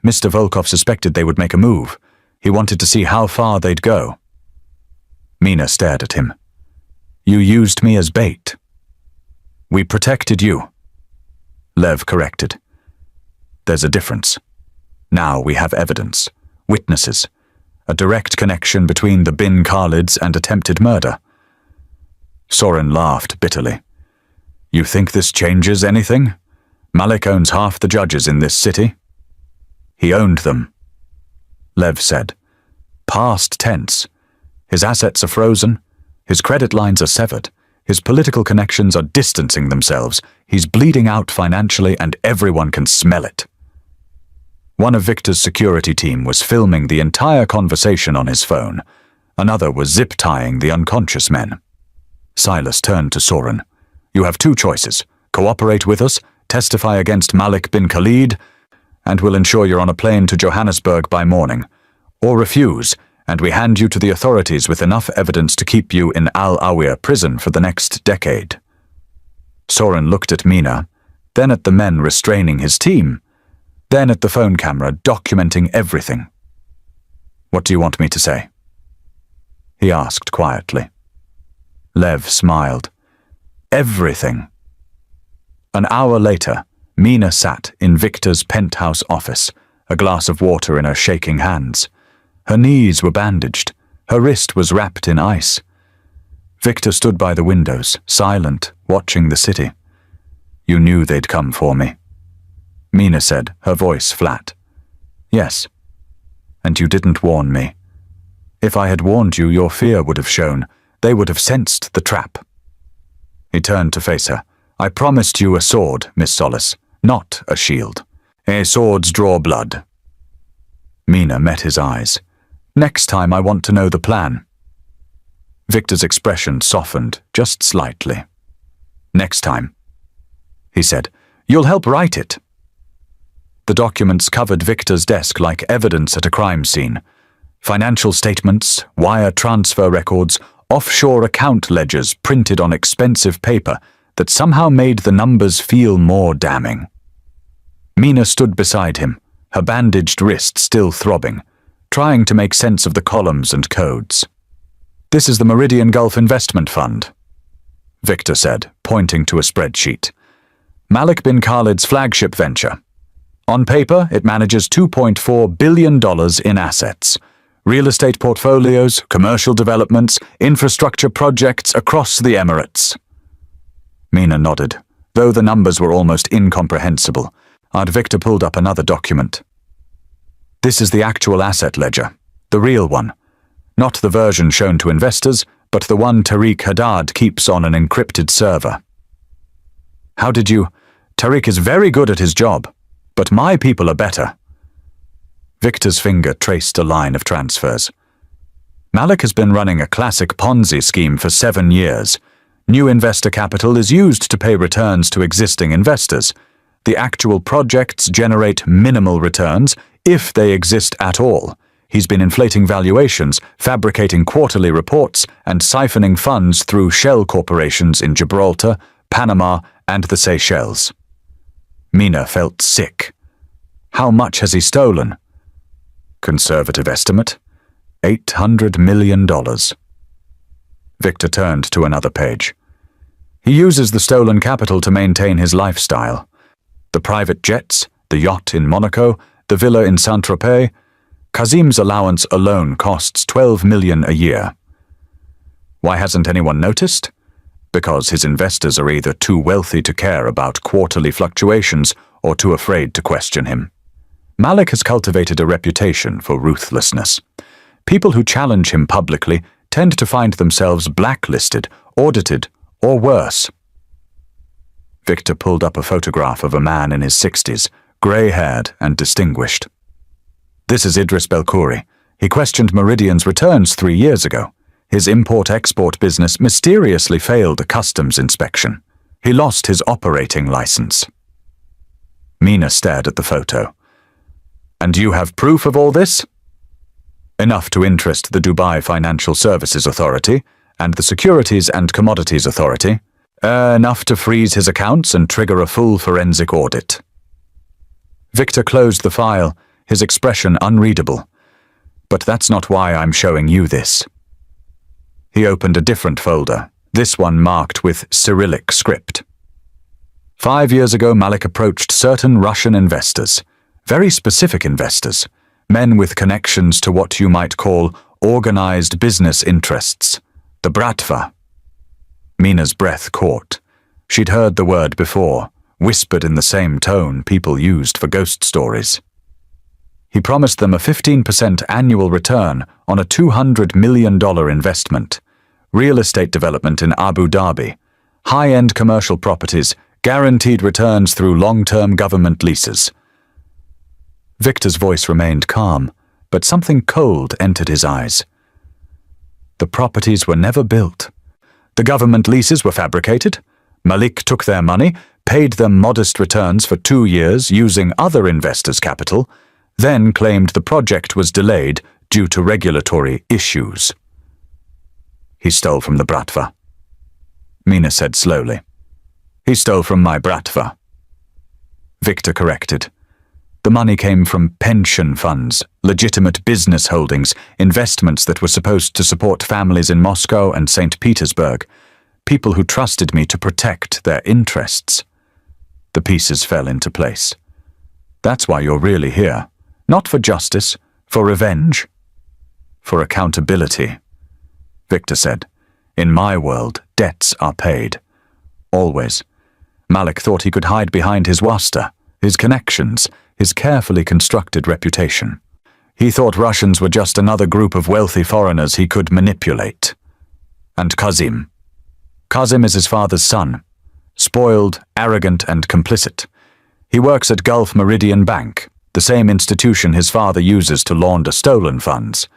Mr. Volkov suspected they would make a move. He wanted to see how far they'd go." Mina stared at him. "You used me as bait." "We protected you," Lev corrected. "There's a difference. Now we have evidence, witnesses, a direct connection between the bin Khalids and attempted murder." Soren laughed bitterly. "You think this changes anything? Malik owns half the judges in this city." "He owned them," Lev said. "Past tense. His assets are frozen. His credit lines are severed. His political connections are distancing themselves. He's bleeding out financially and everyone can smell it." One of Victor's security team was filming the entire conversation on his phone. Another was zip-tying the unconscious men. Silas turned to Soren. "You have 2 choices. Cooperate with us, testify against Malik bin Khalid, and we'll ensure you're on a plane to Johannesburg by morning. Or refuse, and we hand you to the authorities with enough evidence to keep you in Al-Awiyah prison for the next decade." Soren looked at Mina, then at the men restraining his team, then at the phone camera documenting everything. "What do you want me to say?" he asked quietly. Lev smiled. "Everything." An hour later, Mina sat in Victor's penthouse office, a glass of water in her shaking hands. Her knees were bandaged, her wrist was wrapped in ice. Victor stood by the windows, silent, watching the city. "You knew they'd come for me," Mina said, her voice flat. "Yes. And you didn't warn me." If I had warned you, your fear would have shown. They would have sensed the trap. He turned to face her. I promised you a sword, Miss Solace, not a shield. Swords draw blood. Mina met his eyes. Next time I want to know the plan. Victor's expression softened, just slightly. Next time, he said, you'll help write it. The documents covered Victor's desk like evidence at a crime scene. Financial statements, wire transfer records, offshore account ledgers printed on expensive paper that somehow made the numbers feel more damning. Mina stood beside him, her bandaged wrist still throbbing, trying to make sense of the columns and codes. This is the Meridian Gulf Investment Fund, Victor said, pointing to a spreadsheet. Malik bin Khalid's flagship venture. On paper, it manages $2.4 billion in assets. Real estate portfolios, commercial developments, infrastructure projects across the Emirates. Mina nodded, though the numbers were almost incomprehensible. Victor pulled up another document. This is the actual asset ledger, the real one. Not the version shown to investors, but the one Tariq Haddad keeps on an encrypted server. How did you? Tariq is very good at his job, but my people are better. Victor's finger traced a line of transfers. Malik has been running a classic Ponzi scheme for 7 years. New investor capital is used to pay returns to existing investors. The actual projects generate minimal returns, if they exist at all. He's been inflating valuations, fabricating quarterly reports, and siphoning funds through shell corporations in Gibraltar, Panama, and the Seychelles. Mina felt sick. How much has he stolen? Conservative estimate, $800 million. Victor turned to another page. He uses the stolen capital to maintain his lifestyle. The private jets, the yacht in Monaco, the villa in Saint-Tropez. Kazim's allowance alone costs $12 million a year. Why hasn't anyone noticed? Because his investors are either too wealthy to care about quarterly fluctuations or too afraid to question him. Malik has cultivated a reputation for ruthlessness. People who challenge him publicly tend to find themselves blacklisted, audited, or worse. Victor pulled up a photograph of a man in his 60s, grey-haired and distinguished. This is Idris Belkouri. He questioned Meridian's returns 3 years ago. His import-export business mysteriously failed a customs inspection. He lost his operating license. Mina stared at the photo. And you have proof of all this? Enough to interest the Dubai Financial Services Authority and the Securities and Commodities Authority. Enough to freeze his accounts and trigger a full forensic audit. Victor closed the file, his expression unreadable. But that's not why I'm showing you this. He opened a different folder, this one marked with Cyrillic script. 5 years ago, Malik approached certain Russian investors, very specific investors, men with connections to what you might call organized business interests, the Bratva. Mina's breath caught. She'd heard the word before, whispered in the same tone people used for ghost stories. He promised them a 15% annual return on a $200 million investment, real estate development in Abu Dhabi, high-end commercial properties, guaranteed returns through long-term government leases. Victor's voice remained calm, but something cold entered his eyes. The properties were never built. The government leases were fabricated. Malik took their money, paid them modest returns for 2 years using other investors' capital, then claimed the project was delayed due to regulatory issues. He stole from the Bratva. Mina said slowly. He stole from my Bratva. Victor corrected. The money came from pension funds, legitimate business holdings, investments that were supposed to support families in Moscow and St. Petersburg, people who trusted me to protect their interests. The pieces fell into place. That's why you're really here. Not for justice, for revenge, for accountability. Victor said, in my world, debts are paid. Always. Malik thought he could hide behind his wasta, his connections, his carefully constructed reputation. He thought Russians were just another group of wealthy foreigners he could manipulate. And Kazim. Kazim is his father's son. Spoiled, arrogant, and complicit. He works at Gulf Meridian Bank, the same institution his father uses to launder stolen funds.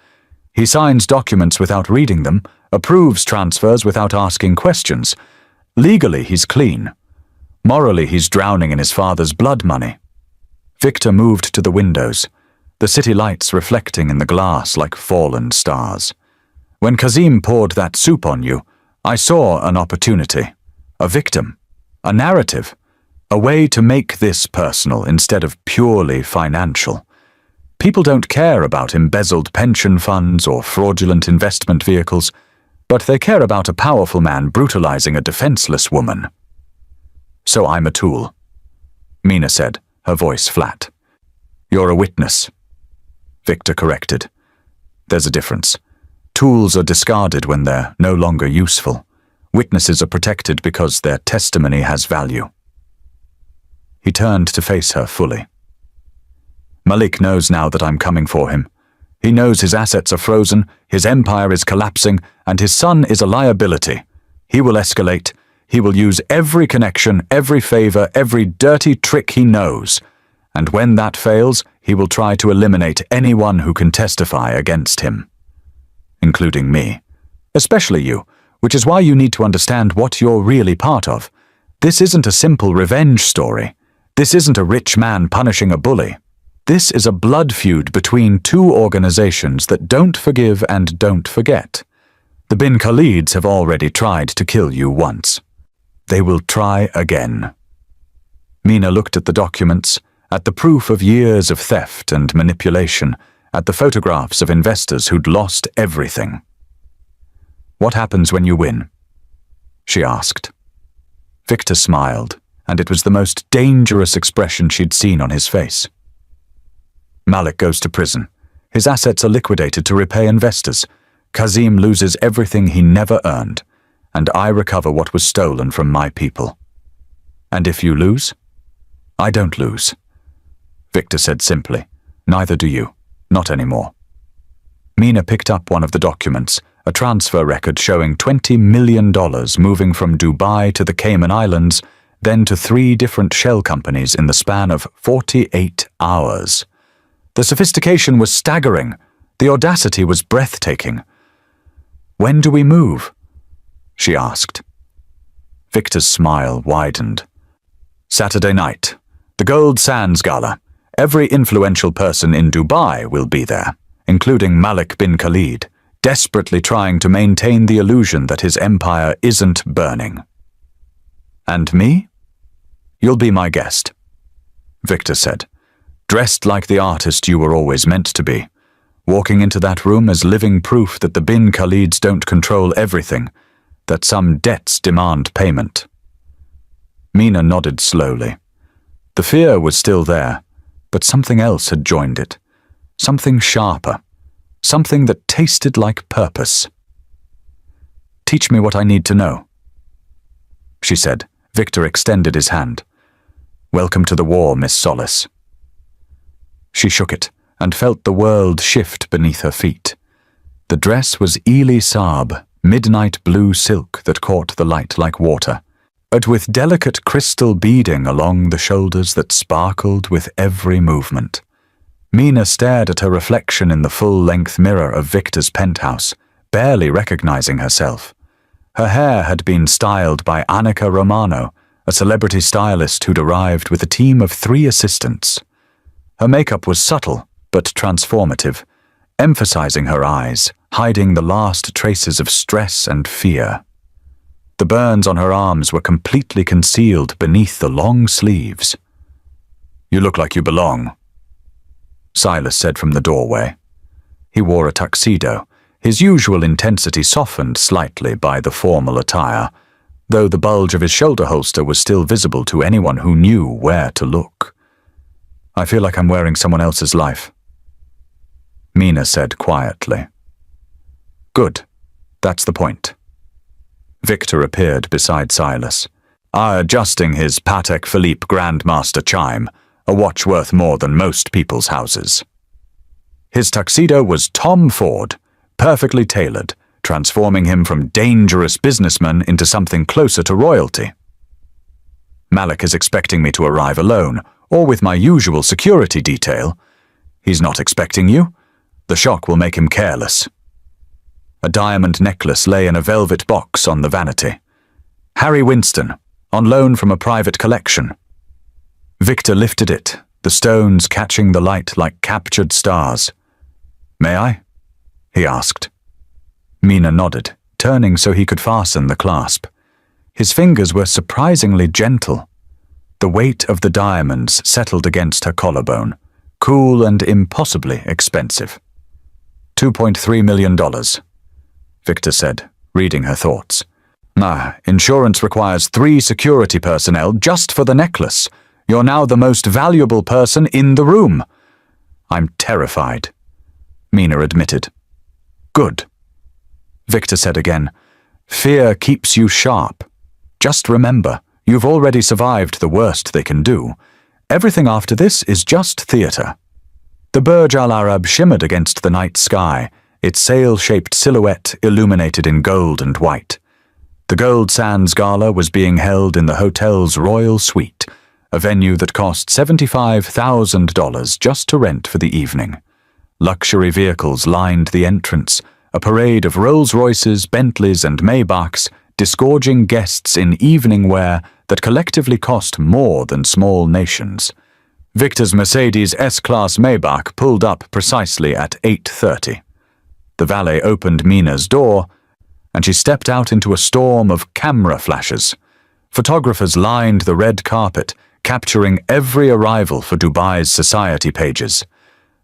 He signs documents without reading them, approves transfers without asking questions. Legally, he's clean. Morally, he's drowning in his father's blood money. Victor moved to the windows, the city lights reflecting in the glass like fallen stars. When Kazim poured that soup on you, I saw an opportunity, a victim, a narrative, a way to make this personal instead of purely financial. People don't care about embezzled pension funds or fraudulent investment vehicles, but they care about a powerful man brutalizing a defenseless woman. So I'm a tool, Mina said, her voice flat. You're a witness, Victor corrected. There's a difference. Tools are discarded when they're no longer useful. Witnesses are protected because their testimony has value. He turned to face her fully. Malik knows now that I'm coming for him. He knows his assets are frozen, his empire is collapsing, and his son is a liability. He will escalate. He will use every connection, every favor, every dirty trick he knows. And when that fails, he will try to eliminate anyone who can testify against him. Including me. Especially you, which is why you need to understand what you're really part of. This isn't a simple revenge story. This isn't a rich man punishing a bully. This is a blood feud between two organizations that don't forgive and don't forget. The Bin Khalids have already tried to kill you once. They will try again. Mina looked at the documents, at the proof of years of theft and manipulation, at the photographs of investors who'd lost everything. What happens when you win? She asked. Victor smiled, and it was the most dangerous expression she'd seen on his face. Malik goes to prison. His assets are liquidated to repay investors. Kazim loses everything he never earned, and I recover what was stolen from my people. And if you lose? I don't lose. Victor said simply. Neither do you. Not anymore. Mina picked up one of the documents, a transfer record showing $20 million moving from Dubai to the Cayman Islands, then to 3 different shell companies in the span of 48 hours. The sophistication was staggering. The audacity was breathtaking. When do we move? She asked. Victor's smile widened. Saturday night. The Gold Sands Gala. Every influential person in Dubai will be there, including Malik bin Khalid, desperately trying to maintain the illusion that his empire isn't burning. And me? You'll be my guest, Victor said, dressed like the artist you were always meant to be, walking into that room as living proof that the Bin Khalids don't control everything, that some debts demand payment. Mina nodded slowly. The fear was still there, but something else had joined it. Something sharper. Something that tasted like purpose. Teach me what I need to know, she said. Victor extended his hand. Welcome to the war, Miss Solace. She shook it and felt the world shift beneath her feet. The dress was Ely Saab, midnight blue silk that caught the light like water, but with delicate crystal beading along the shoulders that sparkled with every movement. Mina stared at her reflection in the full-length mirror of Victor's penthouse, barely recognizing herself. Her hair had been styled by Annika Romano, a celebrity stylist who'd arrived with a team of 3 assistants. Her makeup was subtle but transformative, emphasizing her eyes, hiding the last traces of stress and fear. The burns on her arms were completely concealed beneath the long sleeves. You look like you belong, Silas said from the doorway. He wore a tuxedo, his usual intensity softened slightly by the formal attire, though the bulge of his shoulder holster was still visible to anyone who knew where to look. I feel like I'm wearing someone else's life, Mina said quietly. Good, that's the point. Victor appeared beside Silas, adjusting his Patek Philippe Grandmaster chime, a watch worth more than most people's houses. His tuxedo was Tom Ford, perfectly tailored, transforming him from dangerous businessman into something closer to royalty. Malik is expecting me to arrive alone, or with my usual security detail. He's not expecting you. The shock will make him careless. A diamond necklace lay in a velvet box on the vanity. Harry Winston, on loan from a private collection. Victor lifted it, the stones catching the light like captured stars. "May I?" he asked. Mina nodded, turning so he could fasten the clasp. His fingers were surprisingly gentle. The weight of the diamonds settled against her collarbone, cool and impossibly expensive. $2.3 million, Victor said, reading her thoughts. Insurance requires 3 security personnel just for the necklace. You're now the most valuable person in the room. I'm terrified, Mina admitted. Good, Victor said again. Fear keeps you sharp. Just remember, you've already survived the worst they can do. Everything after this is just theatre. The Burj Al Arab shimmered against the night sky, its sail-shaped silhouette illuminated in gold and white. The Gold Sands Gala was being held in the hotel's Royal Suite, a venue that cost $75,000 just to rent for the evening. Luxury vehicles lined the entrance, a parade of Rolls-Royces, Bentleys, and Maybachs disgorging guests in evening wear that collectively cost more than small nations. Victor's Mercedes S-Class Maybach pulled up precisely at 8:30. The valet opened Mina's door, and she stepped out into a storm of camera flashes. Photographers lined the red carpet, capturing every arrival for Dubai's society pages.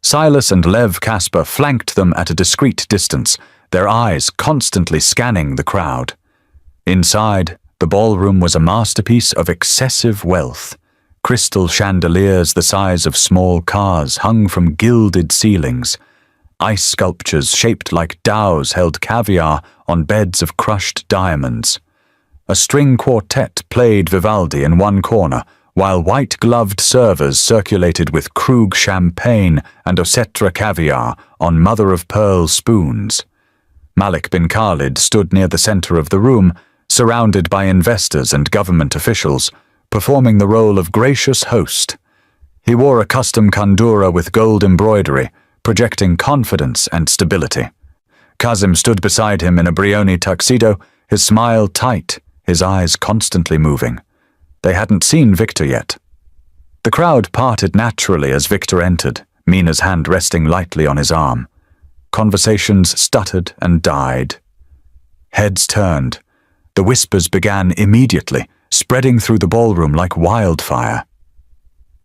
Silas and Lev Casper flanked them at a discreet distance, their eyes constantly scanning the crowd. Inside, the ballroom was a masterpiece of excessive wealth. Crystal chandeliers the size of small cars hung from gilded ceilings. Ice sculptures shaped like dhows held caviar on beds of crushed diamonds. A string quartet played Vivaldi in one corner, while white-gloved servers circulated with Krug champagne and Osetra caviar on mother-of-pearl spoons. Malik bin Khalid stood near the center of the room, surrounded by investors and government officials, performing the role of gracious host. He wore a custom kandura with gold embroidery, projecting confidence and stability. Kazim stood beside him in a Brioni tuxedo, his smile tight, his eyes constantly moving. They hadn't seen Victor yet. The crowd parted naturally as Victor entered, Mina's hand resting lightly on his arm. Conversations stuttered and died. Heads turned. The whispers began immediately, spreading through the ballroom like wildfire.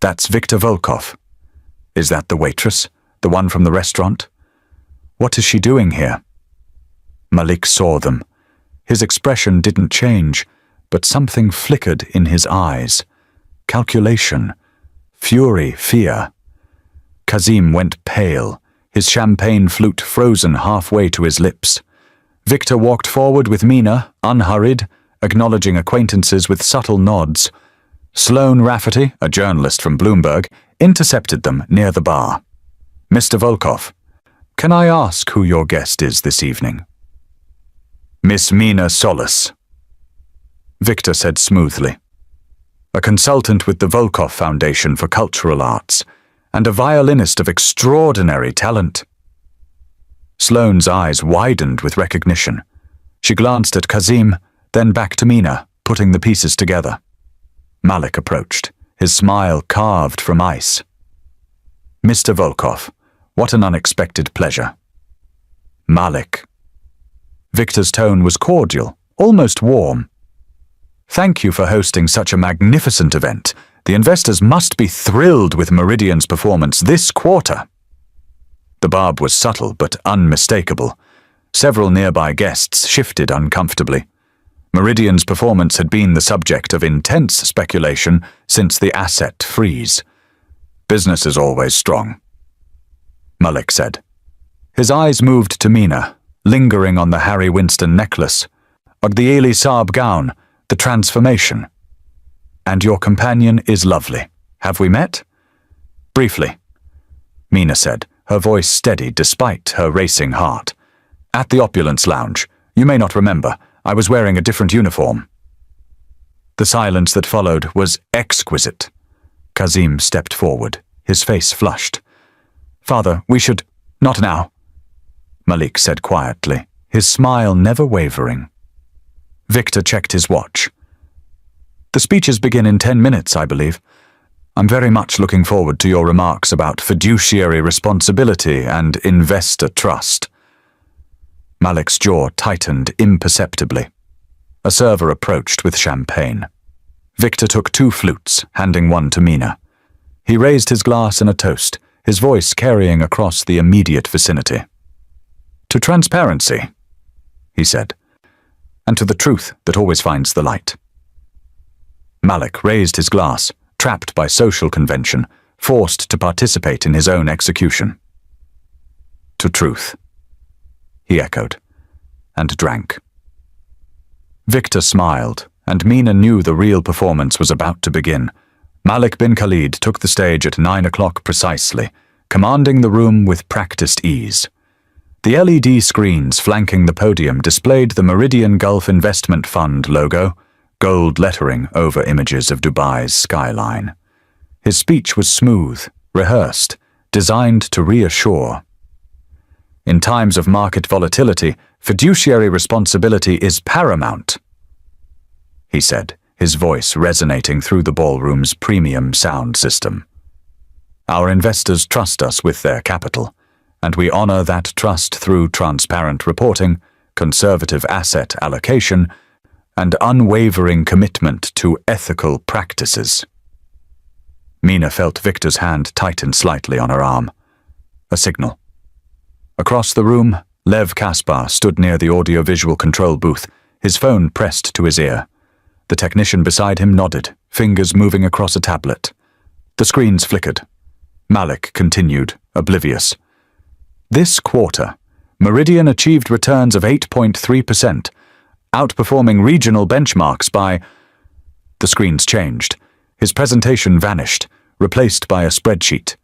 That's Victor Volkov. Is that the waitress, the one from the restaurant? What is she doing here? Malik saw them. His expression didn't change, but something flickered in his eyes. Calculation, fury, fear. Kazim went pale, his champagne flute frozen halfway to his lips. Victor walked forward with Mina, unhurried, acknowledging acquaintances with subtle nods. Sloane Rafferty, a journalist from Bloomberg, intercepted them near the bar. Mr. Volkov, can I ask who your guest is this evening? Miss Mina Solis, Victor said smoothly. A consultant with the Volkov Foundation for Cultural Arts, and a violinist of extraordinary talent. Sloane's eyes widened with recognition. She glanced at Kazim, then back to Mina, putting the pieces together. Malik approached, his smile carved from ice. Mr. Volkov, what an unexpected pleasure. Malik. Victor's tone was cordial, almost warm. Thank you for hosting such a magnificent event. The investors must be thrilled with Meridian's performance this quarter. The barb was subtle but unmistakable. Several nearby guests shifted uncomfortably. Meridian's performance had been the subject of intense speculation since the asset freeze. Business is always strong, Malik said. His eyes moved to Mina, lingering on the Harry Winston necklace, or the Eli Saab gown, the transformation. And your companion is lovely. Have we met? Briefly, Mina said, her voice steady despite her racing heart. "At the Opulence Lounge. You may not remember. I was wearing a different uniform." The silence that followed was exquisite. Kazim stepped forward, his face flushed. "Father, we should—" "Not now," Malik said quietly, his smile never wavering. Victor checked his watch. "The speeches begin in 10 minutes, I believe. I'm very much looking forward to your remarks about fiduciary responsibility and investor trust." Malik's jaw tightened imperceptibly. A server approached with champagne. Victor took 2 flutes, handing one to Mina. He raised his glass in a toast, his voice carrying across the immediate vicinity. "To transparency," he said, "and to the truth that always finds the light." Malik raised his glass, trapped by social convention, forced to participate in his own execution. "To truth," he echoed, and drank. Victor smiled, and Mina knew the real performance was about to begin. Malik bin Khalid took the stage at 9 o'clock precisely, commanding the room with practiced ease. The LED screens flanking the podium displayed the Meridian Gulf Investment Fund logo, gold lettering over images of Dubai's skyline. His speech was smooth, rehearsed, designed to reassure. "In times of market volatility, fiduciary responsibility is paramount," he said, his voice resonating through the ballroom's premium sound system. "Our investors trust us with their capital, and we honor that trust through transparent reporting, conservative asset allocation, and unwavering commitment to ethical practices." Mina felt Victor's hand tighten slightly on her arm. A signal. Across the room, Lev Kaspar stood near the audiovisual control booth, his phone pressed to his ear. The technician beside him nodded, fingers moving across a tablet. The screens flickered. Malik continued, oblivious. "This quarter, Meridian achieved returns of 8.3%, outperforming regional benchmarks by—" The screens changed. His presentation vanished, replaced by a spreadsheet.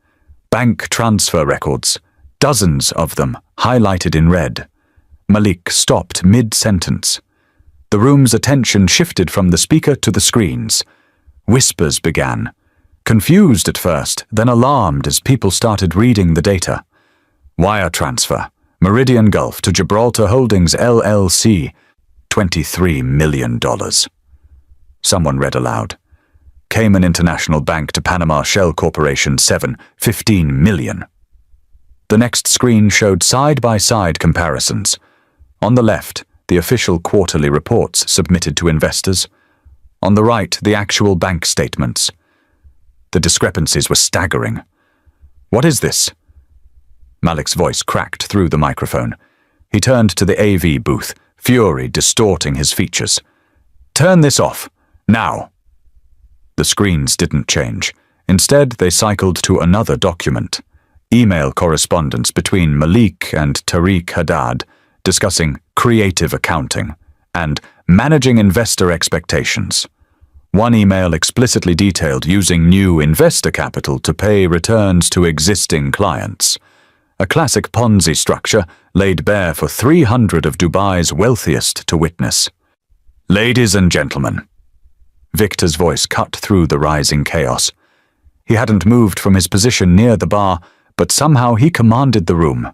Bank transfer records, dozens of them, highlighted in red. Malik stopped mid-sentence. The room's attention shifted from the speaker to the screens. Whispers began. Confused at first, then alarmed as people started reading the data. "Wire transfer. Meridian Gulf to Gibraltar Holdings LLC. $23 million. Someone read aloud. Cayman International Bank to Panama Shell Corporation 15 million. The next screen showed side-by-side comparisons. On the left, the official quarterly reports submitted to investors. On the right, the actual bank statements. The discrepancies were staggering. "What is this?" Malik's voice cracked through the microphone. He turned to the AV booth, fury distorting his features. "Turn this off. Now." The screens didn't change. Instead, they cycled to another document. Email correspondence between Malik and Tariq Haddad discussing creative accounting and managing investor expectations. One email explicitly detailed using new investor capital to pay returns to existing clients. A classic Ponzi structure laid bare for 300 of Dubai's wealthiest to witness. "Ladies and gentlemen," Victor's voice cut through the rising chaos. He hadn't moved from his position near the bar, but somehow he commanded the room.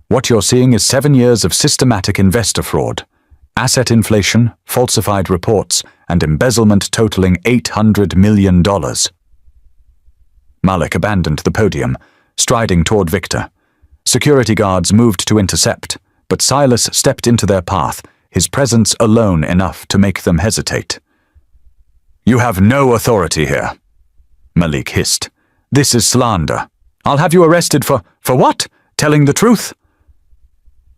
"What you're seeing is 7 years of systematic investor fraud, asset inflation, falsified reports, and embezzlement totaling $800 million. Malik abandoned the podium, striding toward Victor. Security guards moved to intercept, but Silas stepped into their path, his presence alone enough to make them hesitate. "You have no authority here," Malik hissed. "This is slander. I'll have you arrested for what? Telling the truth?"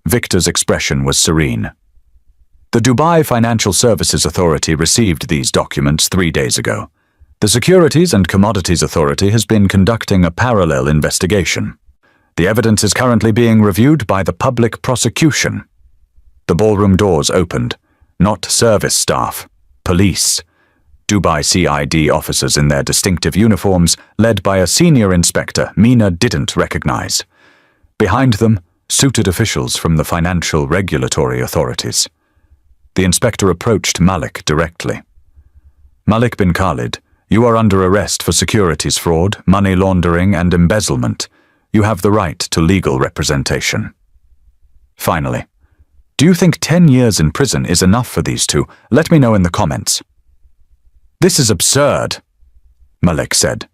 Victor's expression was serene. The Dubai Financial Services Authority received these documents 3 days ago. The Securities and Commodities Authority has been conducting a parallel investigation. The evidence is currently being reviewed by the public prosecution. The ballroom doors opened. Not service staff. Police. Dubai CID officers in their distinctive uniforms, led by a senior inspector Mina didn't recognize. Behind them, suited officials from the financial regulatory authorities. The inspector approached Malik directly. Malik bin Khalid, you are under arrest for securities fraud, money laundering, and embezzlement. You have the right to legal representation. Finally, do you think 10 years in prison is enough for these two? Let me know in the comments. This is absurd, Malik said,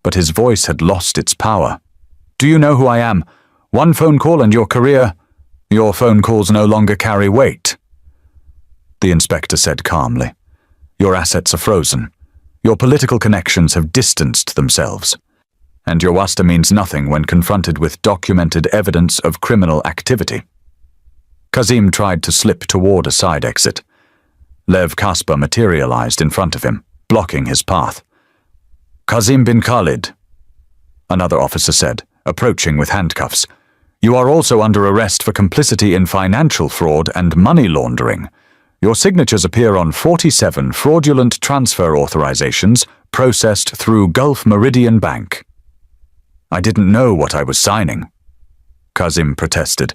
but his voice had lost its power. Do you know who I am? One phone call and your career. Your phone calls no longer carry weight. The inspector said calmly. Your assets are frozen. Your political connections have distanced themselves. And your wasta means nothing when confronted with documented evidence of criminal activity. Kazim tried to slip toward a side exit. Lev Kasper materialized in front of him, blocking his path. Kazim bin Khalid, another officer said, approaching with handcuffs. You are also under arrest for complicity in financial fraud and money laundering. Your signatures appear on 47 fraudulent transfer authorizations processed through Gulf Meridian Bank. I didn't know what I was signing, Kazim protested.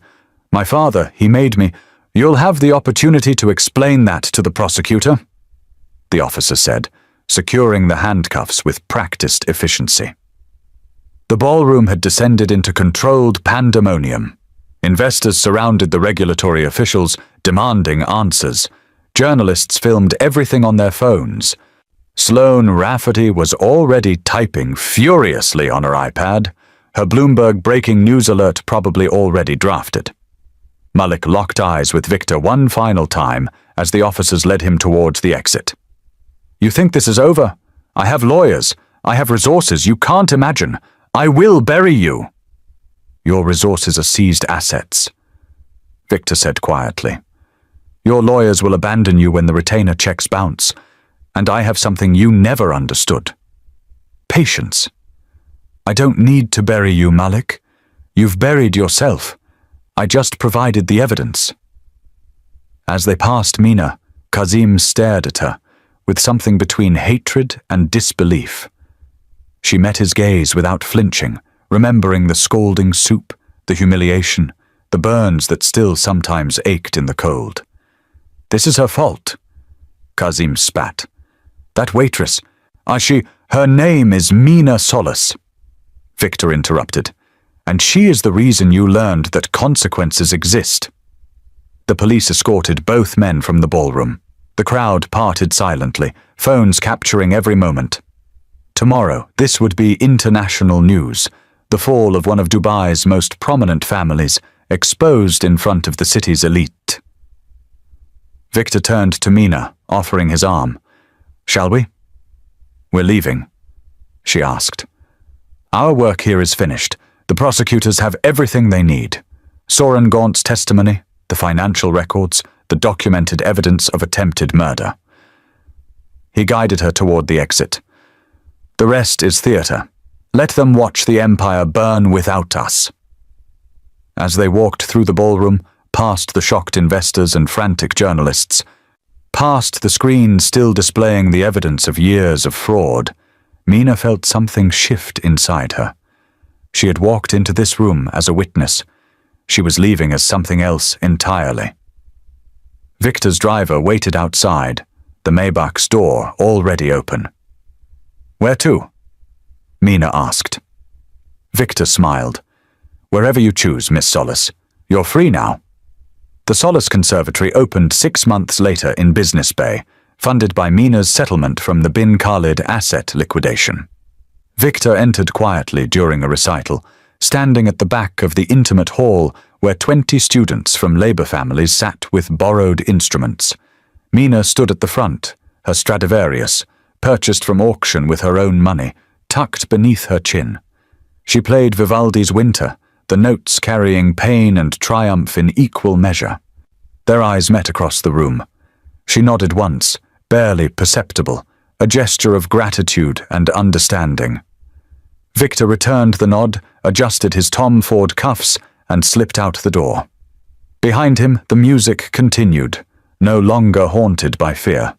My father, he made me. You'll have the opportunity to explain that to the prosecutor, the officer said, securing the handcuffs with practiced efficiency. The ballroom had descended into controlled pandemonium. Investors surrounded the regulatory officials, demanding answers. Journalists filmed everything on their phones. Sloane Rafferty was already typing furiously on her iPad, her Bloomberg breaking news alert probably already drafted. Malik locked eyes with Victor one final time as the officers led him towards the exit. You think this is over? I have lawyers. I have resources you can't imagine. I will bury you. Your resources are seized assets, Victor said quietly. Your lawyers will abandon you when the retainer checks bounce, and I have something you never understood. Patience. I don't need to bury you, Malik. You've buried yourself. I just provided the evidence. As they passed Mina, Kazim stared at her, with something between hatred and disbelief. She met his gaze without flinching, remembering the scalding soup, the humiliation, the burns that still sometimes ached in the cold. This is her fault, Kazim spat. That waitress, her name is Mina Solace, Victor interrupted. And she is the reason you learned that consequences exist. The police escorted both men from the ballroom. The crowd parted silently, phones capturing every moment. Tomorrow, this would be international news. The fall of one of Dubai's most prominent families, exposed in front of the city's elite. Victor turned to Mina, offering his arm. Shall we? We're leaving, she asked. Our work here is finished. The prosecutors have everything they need. Soren Gaunt's testimony, the financial records, the documented evidence of attempted murder. He guided her toward the exit. The rest is theater. Let them watch the empire burn without us. As they walked through the ballroom, past the shocked investors and frantic journalists, past the screen still displaying the evidence of years of fraud, Mina felt something shift inside her. She had walked into this room as a witness. She was leaving as something else entirely. Victor's driver waited outside, the Maybach's door already open. Where to? Mina asked. Victor smiled. Wherever you choose, Miss Solace. You're free now. The Solace Conservatory opened 6 months later in Business Bay, funded by Mina's settlement from the Bin Khalid asset liquidation. Victor entered quietly during a recital, standing at the back of the intimate hall where 20 students from labor families sat with borrowed instruments. Mina stood at the front, her Stradivarius, purchased from auction with her own money, tucked beneath her chin. She played Vivaldi's Winter, the notes carrying pain and triumph in equal measure. Their eyes met across the room. She nodded once, barely perceptible, a gesture of gratitude and understanding. Victor returned the nod, adjusted his Tom Ford cuffs, and slipped out the door. Behind him, the music continued, no longer haunted by fear.